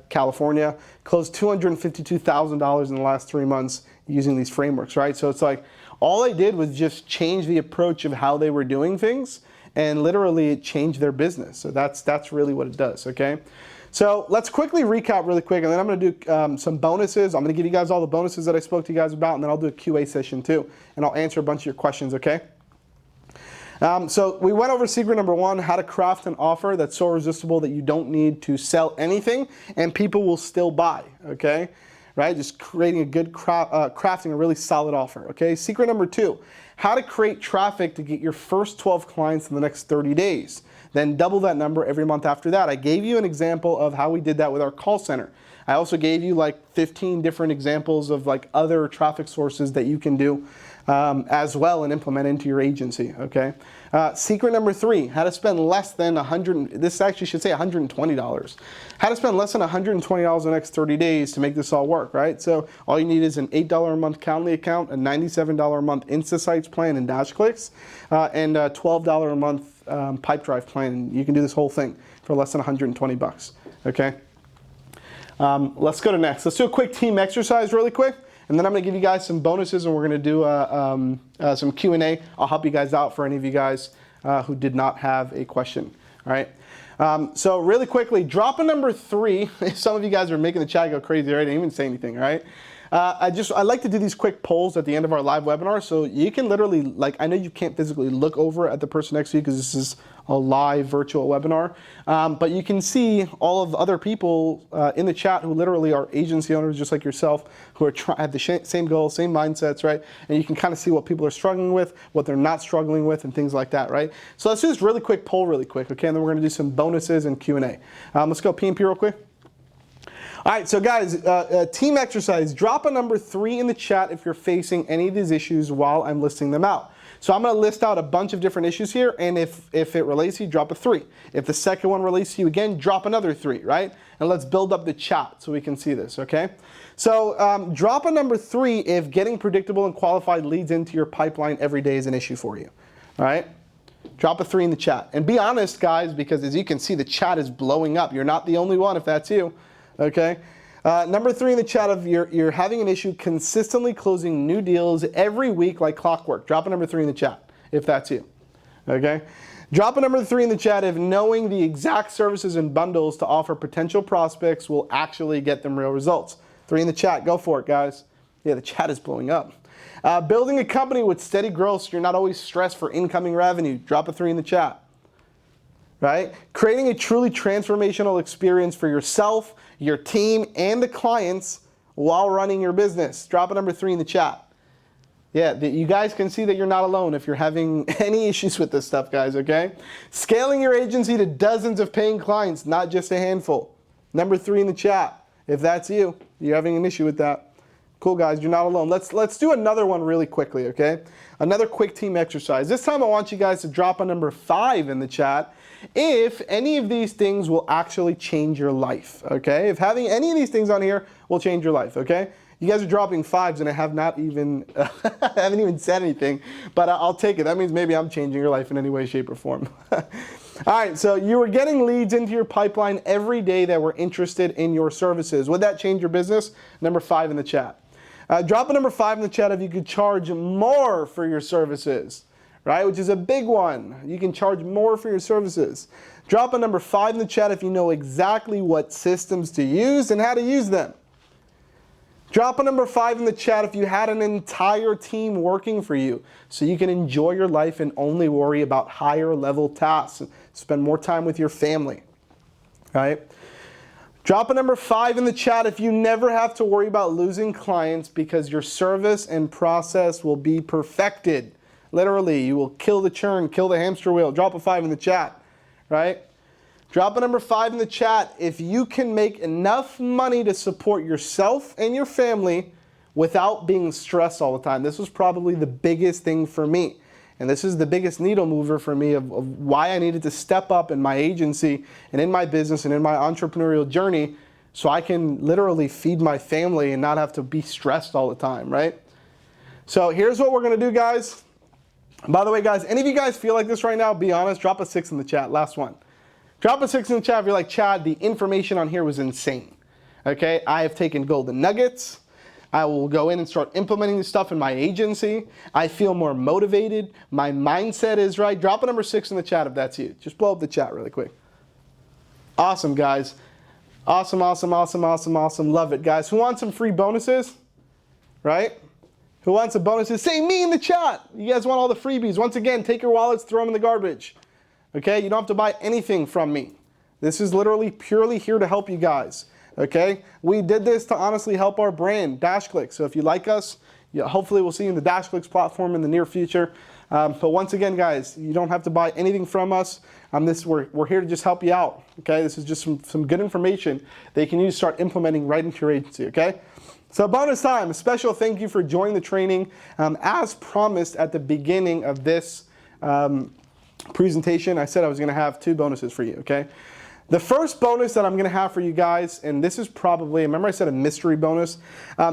California, closed $252,000 in the last 3 months using these frameworks, right? So it's like, all they did was just change the approach of how they were doing things, and literally it changed their business. So that's really what it does, okay? So let's quickly recap really quick, and then I'm going to do some bonuses. I'm going to give you guys all the bonuses that I spoke to you guys about, and then I'll do a QA session too, and I'll answer a bunch of your questions, okay? So we went over secret number 1, how to craft an offer that's so irresistible that you don't need to sell anything and people will still buy, okay? Right? Just creating a good, crafting a really solid offer, okay? Secret number 2, how to create traffic to get your first 12 clients in the next 30 days. Then double that number every month after that. I gave you an example of how we did that with our call center. I also gave you like 15 different examples of like other traffic sources that you can do as well and implement into your agency, okay? Secret number 3, how to spend less than this actually should say $120. How to spend less than $120 in the next 30 days to make this all work, right? So all you need is an $8 a month Calendly account, a $97 a month InstaSites plan in DashClicks, and a $12 a month Pipedrive plan. You can do this whole thing for less than 120 bucks, okay? Let's go to next. Let's do a quick team exercise really quick, and then I'm going to give you guys some bonuses, and we're going to do some Q&A. I'll help you guys out for any of you guys who did not have a question. All right. So really quickly, drop a number 3. Some of you guys are making the chat go crazy, right? I didn't even say anything, all right? I like to do these quick polls at the end of our live webinar, so you can literally, like, I know you can't physically look over at the person next to you because this is a live virtual webinar, but you can see all of the other people in the chat who literally are agency owners just like yourself, who are have the same goals, same mindsets, right? And you can kind of see what people are struggling with, what they're not struggling with, and things like that, right? So let's do this really quick poll really quick, okay? And then we're going to do some bonuses and Q&A. Let's go P&P real quick. All right, so guys, team exercise. Drop a number 3 in the chat if you're facing any of these issues while I'm listing them out. So I'm going to list out a bunch of different issues here, and if it relates to you, drop a 3. If the second one relates to you again, drop another 3, right? And let's build up the chat so we can see this, okay? So drop a number 3 if getting predictable and qualified leads into your pipeline every day is an issue for you, all right? Drop a 3 in the chat. And be honest, guys, because as you can see, the chat is blowing up. You're not the only one if that's you. Okay. Number 3 in the chat of you're having an issue consistently closing new deals every week like clockwork. Drop a number 3 in the chat if that's you. Okay. Drop a number 3 in the chat if knowing the exact services and bundles to offer potential prospects will actually get them real results. 3 in the chat. Go for it, guys. Yeah, the chat is blowing up. Building a company with steady growth so you're not always stressed for incoming revenue. Drop a 3 in the chat. Right? Creating a truly transformational experience for yourself, your team, and the clients while running your business. Drop a number 3 in the chat. Yeah, you guys can see that you're not alone if you're having any issues with this stuff, guys, okay? Scaling your agency to dozens of paying clients, not just a handful. Number 3 in the chat. If that's you, you're having an issue with that. Cool, guys, you're not alone. Let's do another one really quickly, okay? Another quick team exercise. This time I want you guys to drop a number 5 in the chat if any of these things will actually change your life, okay? If having any of these things on here will change your life, okay? You guys are dropping 5s and I have not even, I haven't even said anything, but I'll take it. That means maybe I'm changing your life in any way, shape, or form. All right, so you were getting leads into your pipeline every day that were interested in your services. Would that change your business? Number 5 in the chat. Drop a number 5 in the chat if you could charge more for your services, right? Which is a big one. You can charge more for your services. Drop a number 5 in the chat if you know exactly what systems to use and how to use them. Drop a number 5 in the chat if you had an entire team working for you so you can enjoy your life and only worry about higher level tasks and spend more time with your family, right? Drop a number 5 in the chat if you never have to worry about losing clients because your service and process will be perfected. Literally, you will kill the churn, kill the hamster wheel. Drop a 5 in the chat, right? Drop a number 5 in the chat if you can make enough money to support yourself and your family without being stressed all the time. This was probably the biggest thing for me. And this is the biggest needle mover for me of why I needed to step up in my agency and in my business and in my entrepreneurial journey so I can literally feed my family and not have to be stressed all the time, right? So here's what we're going to do, guys. By the way, guys, any of you guys feel like this right now, be honest, drop a 6 in the chat. Last one. Drop a 6 in the chat if you're like, Chad, the information on here was insane. Okay, I have taken golden nuggets. I will go in and start implementing this stuff in my agency. I feel more motivated. My mindset is right. Drop a number 6 in the chat if that's you. Just blow up the chat really quick. Awesome, guys. Awesome, awesome, awesome, awesome, awesome. Love it, guys. Who wants some free bonuses? Right? Who wants some bonuses? Say me in the chat. You guys want all the freebies. Once again, take your wallets, throw them in the garbage. Okay? You don't have to buy anything from me. This is literally purely here to help you guys. Okay, we did this to honestly help our brand, DashClicks. So if you like us, hopefully we'll see you in the DashClicks platform in the near future. But once again, guys, you don't have to buy anything from us. We're here to just help you out. Okay, this is just some good information that you can use to start implementing right into your agency. Okay, so bonus time, a special thank you for joining the training. As promised at the beginning of this presentation, I said I was going to have 2 bonuses for you. Okay. The first bonus that I'm going to have for you guys, and this is probably, remember I said a mystery bonus?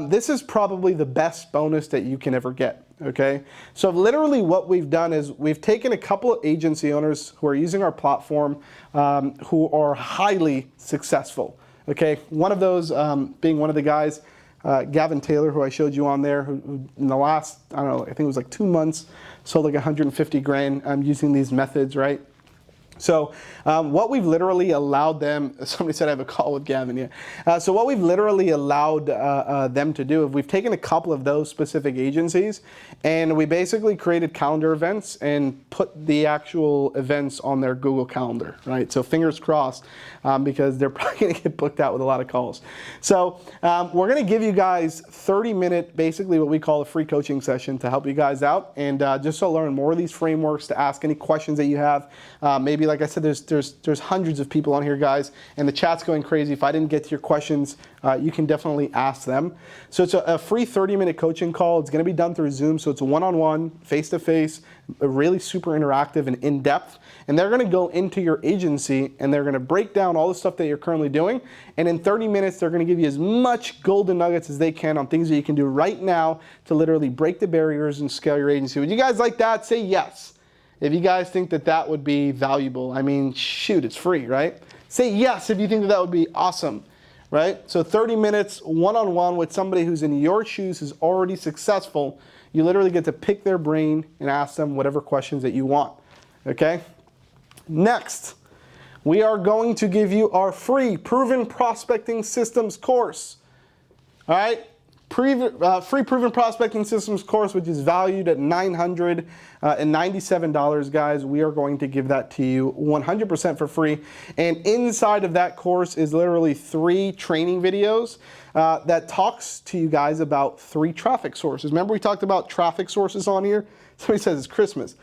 This is probably the best bonus that you can ever get, okay? So literally what we've done is we've taken a couple of agency owners who are using our platform who are highly successful, okay? One of those being one of the guys, Gavin Taylor, who I showed you on there, who in the last, I don't know, I think it was like 2 months, sold like 150 grand using these methods, right? So what we've literally allowed them, somebody said I have a call with Gavin, yeah. So what we've literally allowed them to do is we've taken a couple of those specific agencies and we basically created calendar events and put the actual events on their Google Calendar, right? So fingers crossed because they're probably going to get booked out with a lot of calls. So we're going to give you guys 30-minute, basically what we call a free coaching session to help you guys out and just to learn more of these frameworks, to ask any questions that you have. Maybe like I said, there's hundreds of people on here, guys, and the chat's going crazy. If I didn't get to your questions, you can definitely ask them. So it's a free 30-minute coaching call. It's going to be done through Zoom, so it's a one-on-one, face-to-face, really super interactive and in-depth. And they're going to go into your agency and they're going to break down all the stuff that you're currently doing. And in 30 minutes, they're going to give you as much golden nuggets as they can on things that you can do right now to literally break the barriers and scale your agency. Would you guys like that? Say yes. If you guys think that that would be valuable. I mean, shoot, it's free, right? Say yes if you think that that would be awesome, right? So 30 minutes, one-on-one with somebody who's in your shoes, who's already successful. You literally get to pick their brain and ask them whatever questions that you want, okay? Next, we are going to give you our free Proven Prospecting Systems course, all right? Free Proven Prospecting Systems course, which is valued at $997, guys. We are going to give that to you 100% for free. And inside of that course is literally 3 training videos that talks to you guys about 3 traffic sources. Remember we talked about traffic sources on here? Somebody says it's Christmas.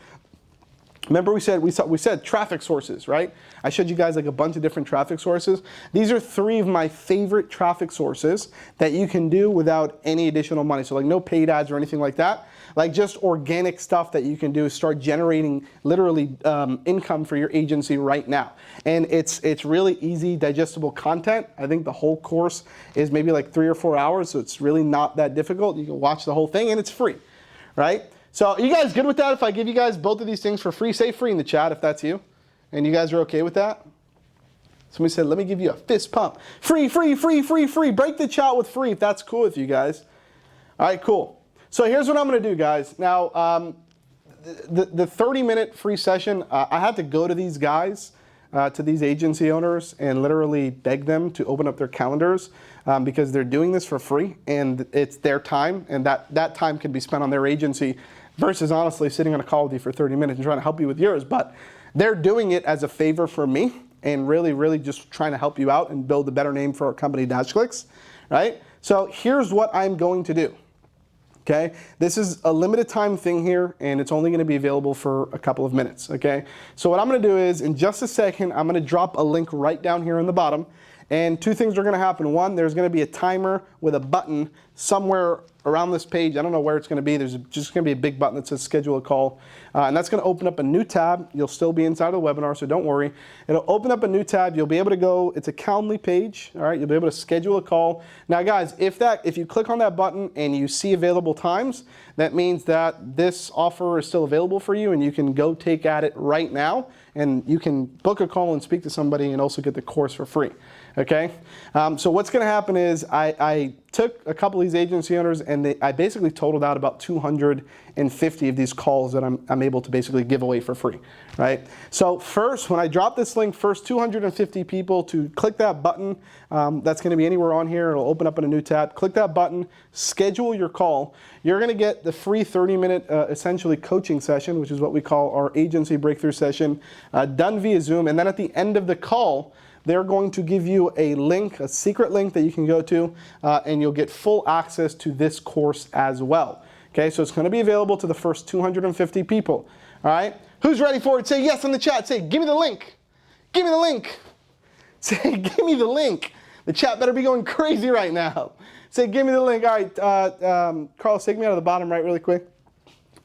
Remember we said traffic sources, right? I showed you guys like a bunch of different traffic sources. These are 3 of my favorite traffic sources that you can do without any additional money. So like no paid ads or anything like that. Like just organic stuff that you can do is start generating literally income for your agency right now. And it's really easy, digestible content. I think the whole course is maybe like 3 or 4 hours, so it's really not that difficult. You can watch the whole thing and it's free, right? So are you guys good with that if I give you guys both of these things for free? Say free in the chat if that's you. And you guys are okay with that? Somebody said, let me give you a fist pump. Free, free, free, free, free. Break the chat with free if that's cool with you guys. All right, cool. So here's what I'm going to do, guys. Now, the 30-minute free session, I had to go to these guys, to these agency owners, and literally beg them to open up their calendars because they're doing this for free, and it's their time, and that time can be spent on their agency versus honestly sitting on a call with you for 30 minutes and trying to help you with yours. But they're doing it as a favor for me and really, really just trying to help you out and build a better name for our company, DashClicks, right? So here's what I'm going to do. Okay, this is a limited time thing here, and it's only going to be available for a couple of minutes. Okay, so what I'm going to do is, in just a second, I'm going to drop a link right down here in the bottom, and 2 things are going to happen. One, there's going to be a timer with a button somewhere around this page. I don't know where it's going to be. There's just going to be a big button that says schedule a call, and that's going to open up a new tab. You'll still be inside of the webinar, so don't worry. It'll open up a new tab. You'll be able to go, it's a Calendly page, all right? You'll be able to schedule a call. Now guys, if you click on that button and you see available times, that means that this offer is still available for you and you can go take at it right now, and you can book a call and speak to somebody and also get the course for free. Okay, so what's going to happen is I took a couple of these agency owners and I basically totaled out about 250 of these calls that I'm able to basically give away for free, right? So first, when I drop this link, first 250 people to click that button, that's going to be anywhere on here. It'll open up in a new tab. Click that button, schedule your call. You're going to get the free 30-minute essentially coaching session, which is what we call our agency breakthrough session, done via Zoom. And then at the end of the call, they're going to give you a link, a secret link that you can go to, and you'll get full access to this course as well. Okay, so it's going to be available to the first 250 people. All right, who's ready for it? Say yes in the chat. Say, give me the link. Give me the link. Say, give me the link. The chat better be going crazy right now. Say, give me the link. All right, Carlos, take me out of the bottom right really quick.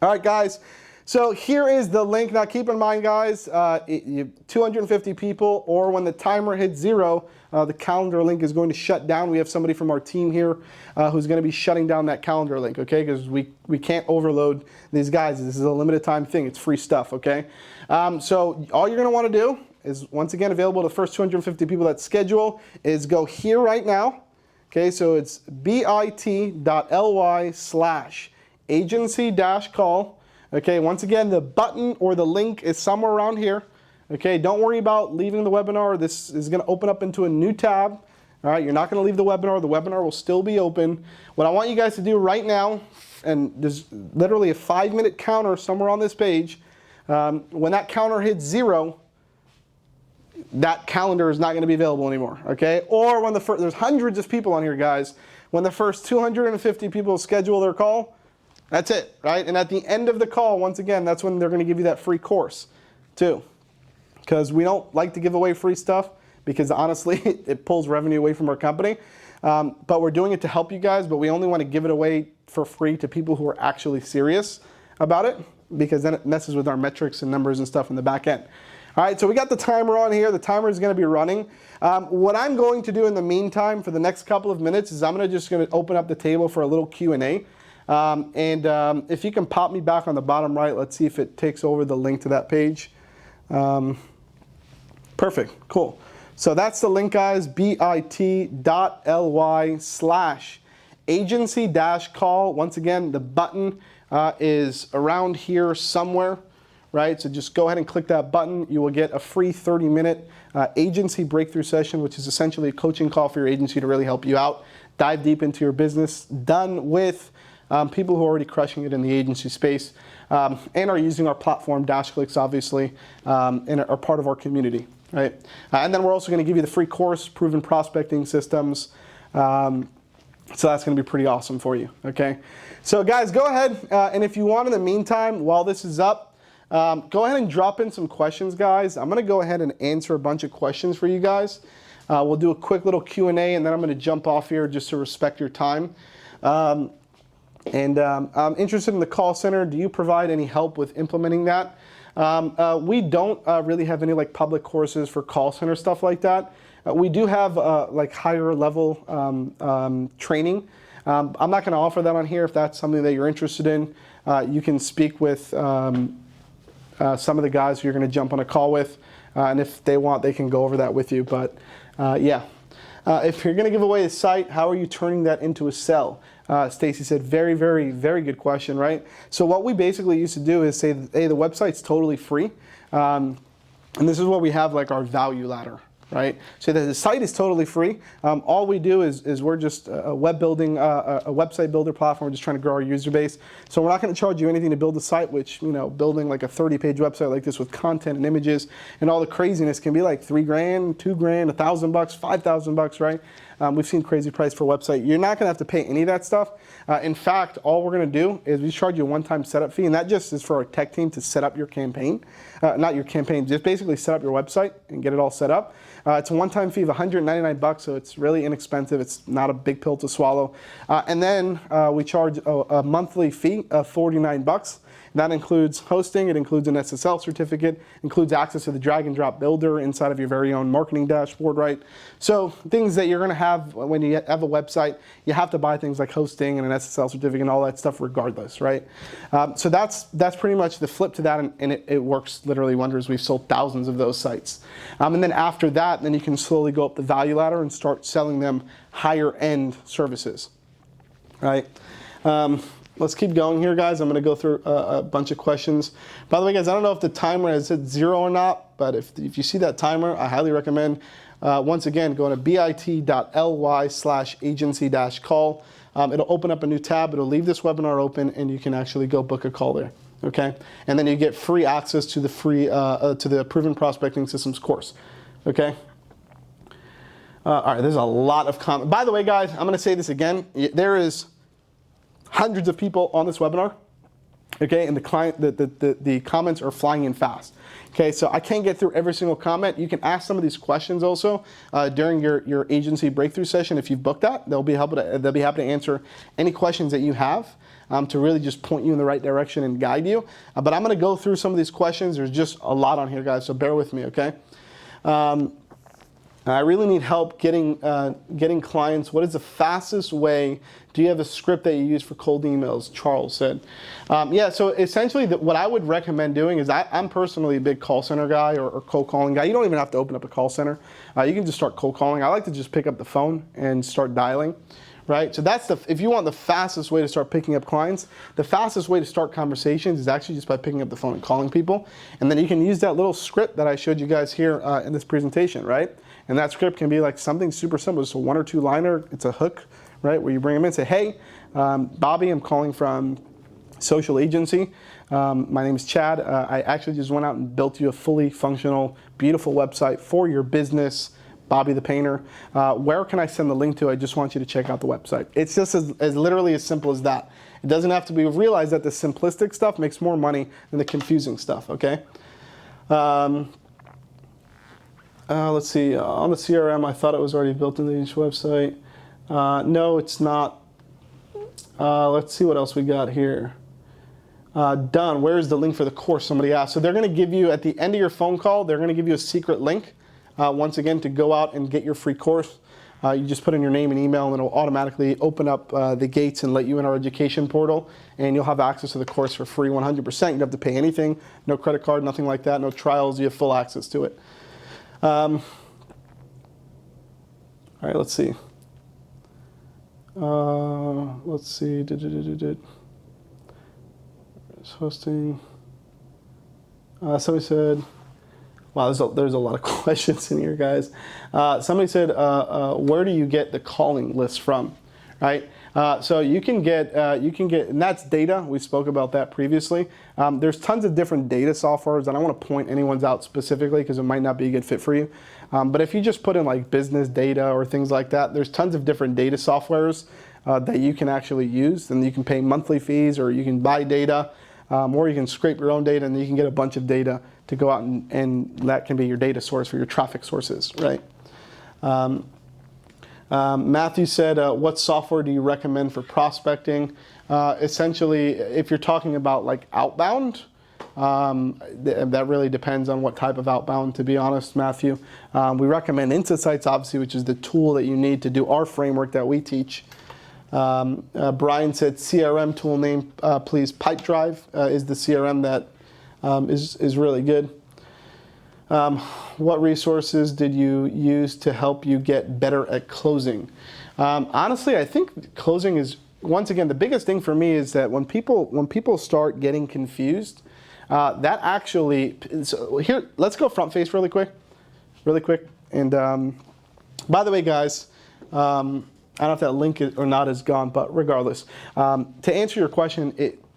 All right, guys. So here is the link. Now keep in mind, guys, 250 people, or when the timer hits 0, the calendar link is going to shut down. We have somebody from our team here who's going to be shutting down that calendar link, okay? Because we can't overload these guys. This is a limited time thing. It's free stuff, okay? So all you're going to want to do is, once again, available to the first 250 people that schedule, is go here right now. Okay, so it's bit.ly/agency-call. Okay, once again, the button or the link is somewhere around here. Okay, don't worry about leaving the webinar. This is going to open up into a new tab. All right, you're not going to leave the webinar. The webinar will still be open. What I want you guys to do right now, and there's literally a 5-minute counter somewhere on this page. When that counter hits 0, that calendar is not going to be available anymore. Okay, or when there's hundreds of people on here, guys. When the first 250 people schedule their call, that's it, right? And at the end of the call, once again, that's when they're going to give you that free course, too. Because we don't like to give away free stuff, because honestly, it pulls revenue away from our company. But we're doing it to help you guys, but we only want to give it away for free to people who are actually serious about it, because then it messes with our metrics and numbers and stuff in the back end. All right, so we got the timer on here. The timer is going to be running. What I'm going to do in the meantime for the next couple of minutes is I'm just going to open up the table for a little Q&A. If you can pop me back on the bottom right, let's see if it takes over the link to that page. Perfect, cool. So that's the link, guys, bit.ly/agency-call. Once again, the button is around here somewhere, right? So just go ahead and click that button. You will get a free 30-minute agency breakthrough session, which is essentially a coaching call for your agency to really help you out, dive deep into your business, done with people who are already crushing it in the agency space and are using our platform, DashClicks, obviously, and are part of our community, right? And then we're also going to give you the free course, Proven Prospecting Systems. So that's going to be pretty awesome for you, okay? So guys, go ahead, and if you want in the meantime, while this is up, Go ahead and drop in some questions, guys. I'm going to go ahead and answer a bunch of questions for you guys. We'll do a quick little Q&A, and then I'm going to jump off here just to respect your time. I'm interested in the call center. Do you provide any help with implementing that? We don't really have any like public courses for call center stuff like that. We do have like higher level training. I'm not going to offer that on here. If that's something that you're interested in, you can speak with some of the guys who you're going to jump on a call with, and if they want, they can go over that with you. But yeah, if you're going to give away a site, how are you turning that into a sell? Stacy said, very, very, very good question, right? So what we basically used to do is say, hey, the website's totally free, and this is what we have like our value ladder. Right? So the site is totally free. All we do is we're just a web building, a website builder platform. We're just trying to grow our user base. So we're not going to charge you anything to build a site, which, you know, building like a 30-page website like this with content and images and all the craziness can be like $3 grand, $2 grand, $1,000, $5,000, right? We've seen crazy price for a website. You're not going to have to pay any of that stuff. In fact, all we're going to do is we charge you a one-time setup fee, and that just is for our tech team to set up your campaign. Not your campaign, just basically set up your website and get it all set up. It's a one-time fee of $199, so it's really inexpensive. It's not a big pill to swallow. And then we charge a monthly fee of $49. That includes hosting, it includes an SSL certificate, includes access to the drag and drop builder inside of your very own marketing dashboard, right? So things that you're gonna have when you have a website, you have to buy things like hosting and an SSL certificate and all that stuff regardless, right? So that's pretty much the flip to that, and it works literally wonders. We've sold thousands of those sites. And then after that, then you can slowly go up the value ladder and start selling them higher end services, right? Let's keep going here, guys. I'm going to go through a bunch of questions. By the way, guys, I don't know if the timer is at 0 or not, but if you see that timer, I highly recommend, once again, going to bit.ly/agency-call. It'll open up a new tab. It'll leave this webinar open, and you can actually go book a call there. Okay, and then you get free access to the to the Proven Prospecting Systems course. Okay. All right. There's a lot of comments. By the way, guys, I'm going to say this again. There is hundreds of people on this webinar, okay, and the comments are flying in fast. Okay, so I can't get through every single comment. You can ask some of these questions also during your agency breakthrough session if you've booked that. They'll be happy to answer any questions that you have to really just point you in the right direction and guide you. But I'm going to go through some of these questions. There's just a lot on here, guys, so bear with me, okay? I really need help getting clients. What is the fastest way? Do you have a script that you use for cold emails? Charles said. Yeah, so essentially what I would recommend doing is I'm personally a big call center guy or cold calling guy. You don't even have to open up a call center. You can just start cold calling. I like to just pick up the phone and start dialing. Right? So that's if you want the fastest way to start picking up clients, the fastest way to start conversations is actually just by picking up the phone and calling people. And then you can use that little script that I showed you guys here in this presentation, right? And that script can be like something super simple. It's a 1 or 2 liner. It's a hook, right? Where you bring them in and say, hey, Bobby, I'm calling from social agency. My name is Chad. I actually just went out and built you a fully functional, beautiful website for your business. Bobby the Painter. Where can I send the link to? I just want you to check out the website. It's just as literally as simple as that. It doesn't have to be. Realize that the simplistic stuff makes more money than the confusing stuff, okay? Let's see. On the CRM, I thought it was already built into each website. No, it's not. Let's see what else we got here. Done. Where's the link for the course? Somebody asked. So they're going to give you, at the end of your phone call, they're going to give you a secret link. Once again, to go out and get your free course. You just put in your name and email, and it'll automatically open up the gates and let you in our education portal, and you'll have access to the course for free 100%. You don't have to pay anything, no credit card, nothing like that, no trials. You have full access to it. All right, let's see. Let's see. Hosting. Somebody said. Wow, there's a lot of questions in here, guys. Somebody said, where do you get the calling list from, right? So you can get, and that's data. We spoke about that previously. There's tons of different data softwares. I don't want to point anyone's out specifically because it might not be a good fit for you. But if you just put in like business data or things like that, there's tons of different data softwares that you can actually use, and you can pay monthly fees or you can buy data. or you can scrape your own data and you can get a bunch of data to go out and that can be your data source for your traffic sources, right? Matthew said, what software do you recommend for prospecting? Essentially, if you're talking about like outbound, that really depends on what type of outbound, to be honest, Matthew. We recommend Insights, obviously, which is the tool that you need to do our framework that we teach. Brian said CRM tool name, please. Pipedrive is the CRM that is really good. What resources did you use to help you get better at closing? Honestly, I think closing is, once again, the biggest thing for me is that when people start getting confused, that actually, so here, let's go front face really quick. And by the way, guys, I don't know if that link is, or not is gone, but regardless, to answer your question,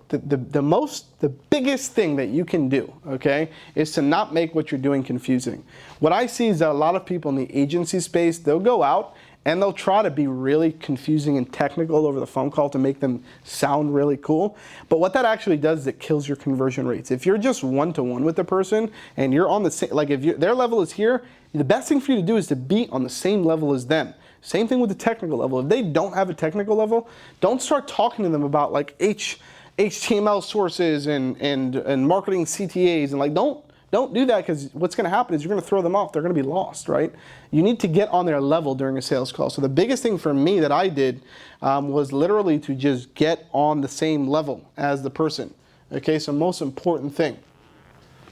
the biggest thing that you can do, okay, is to not make what you're doing confusing. What I see is that a lot of people in the agency space, they'll go out and they'll try to be really confusing and technical over the phone call to make them sound really cool. But what that actually does is it kills your conversion rates. If you're just one-to-one with the person and you're on the same, like if their level is here, the best thing for you to do is to be on the same level as them. Same thing with the technical level. If they don't have a technical level, don't start talking to them about like HTML sources and marketing CTAs and like don't do that, because what's going to happen is you're going to throw them off. They're going to be lost, right? You need to get on their level during a sales call. So the biggest thing for me that I did was literally to just get on the same level as the person. Okay, so most important thing.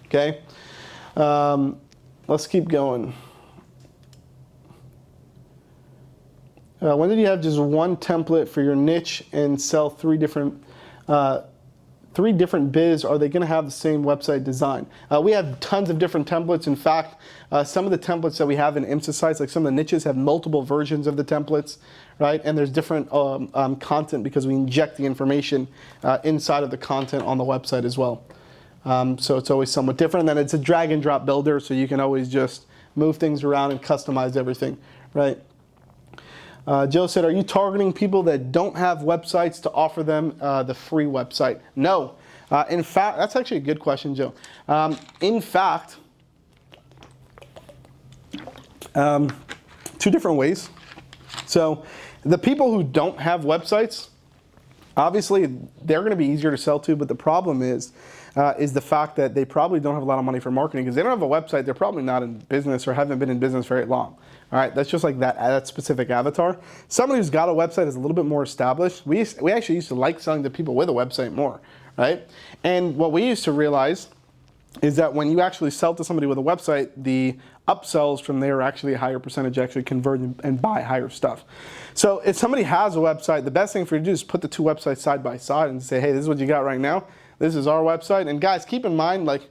Okay, let's keep going. When did you have just one template for your niche and sell three different biz? Are they going to have the same website design? We have tons of different templates. In fact, some of the templates that we have in Insights, like some of the niches, have multiple versions of the templates, right? And there's different content because we inject the information inside of the content on the website as well. So it's always somewhat different. And then it's a drag and drop builder, so you can always just move things around and customize everything, right? Joe said, are you targeting people that don't have websites to offer them the free website? No. In fact, that's actually a good question, Joe. In fact, two different ways. So the people who don't have websites, obviously they're going to be easier to sell to, but the problem is the fact that they probably don't have a lot of money for marketing, because they don't have a website. They're probably not in business or haven't been in business very long. All right, that's just like that specific avatar. Somebody who's got a website is a little bit more established. We actually used to like selling to people with a website more, right? And what we used to realize is that when you actually sell to somebody with a website, the upsells from there are actually a higher percentage actually convert and buy higher stuff. So if somebody has a website, the best thing for you to do is put the two websites side by side and say, hey, this is what you got right now. This is our website. And guys, keep in mind, like,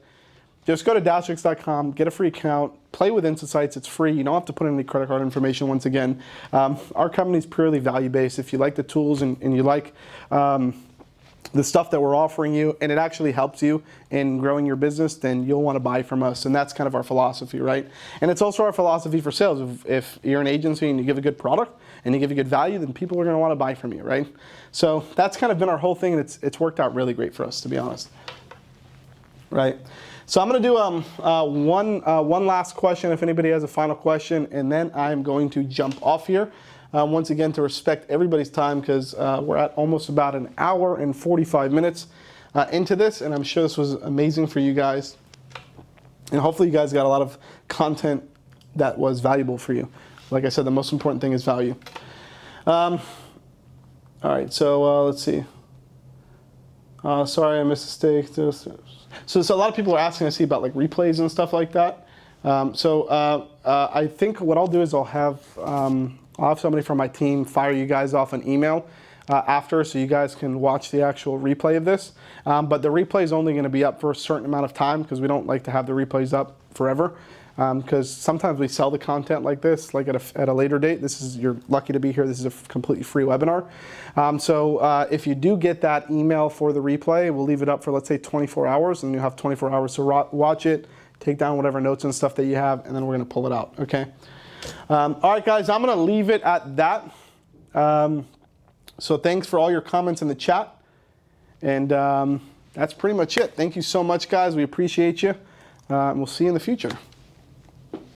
just go to DashClicks.com, get a free account, play with Insights. It's free. You don't have to put in any credit card information once again. Our company is purely value-based. If you like the tools and you like the stuff that we're offering you, and it actually helps you in growing your business, then you'll want to buy from us. And that's kind of our philosophy, right? And it's also our philosophy for sales. If you're an agency and you give a good product and you give a good value, then people are going to want to buy from you, right? So that's kind of been our whole thing, and it's worked out really great for us, to be honest. Right? So I'm going to do one last question, if anybody has a final question, and then I'm going to jump off here. Once again, to respect everybody's time, because we're at almost about an hour and 45 minutes into this, and I'm sure this was amazing for you guys. And hopefully you guys got a lot of content that was valuable for you. Like I said, the most important thing is value. All right, so let's see. Sorry, I missed a mistake. So a lot of people are asking, I see, about like replays and stuff like that. I think what I'll do is I'll have somebody from my team fire you guys off an email after, so you guys can watch the actual replay of this. But the replay is only going to be up for a certain amount of time, because we don't like to have the replays up forever. Because sometimes we sell the content like this, like at a later date. You're lucky to be here. This is a completely free webinar. So if you do get that email for the replay, we'll leave it up for, let's say, 24 hours, and you'll have 24 hours to watch it, take down whatever notes and stuff that you have, and then we're going to pull it out, okay? All right, guys, I'm going to leave it at that. So thanks for all your comments in the chat. And that's pretty much it. Thank you so much, guys. We appreciate you. We'll see you in the future.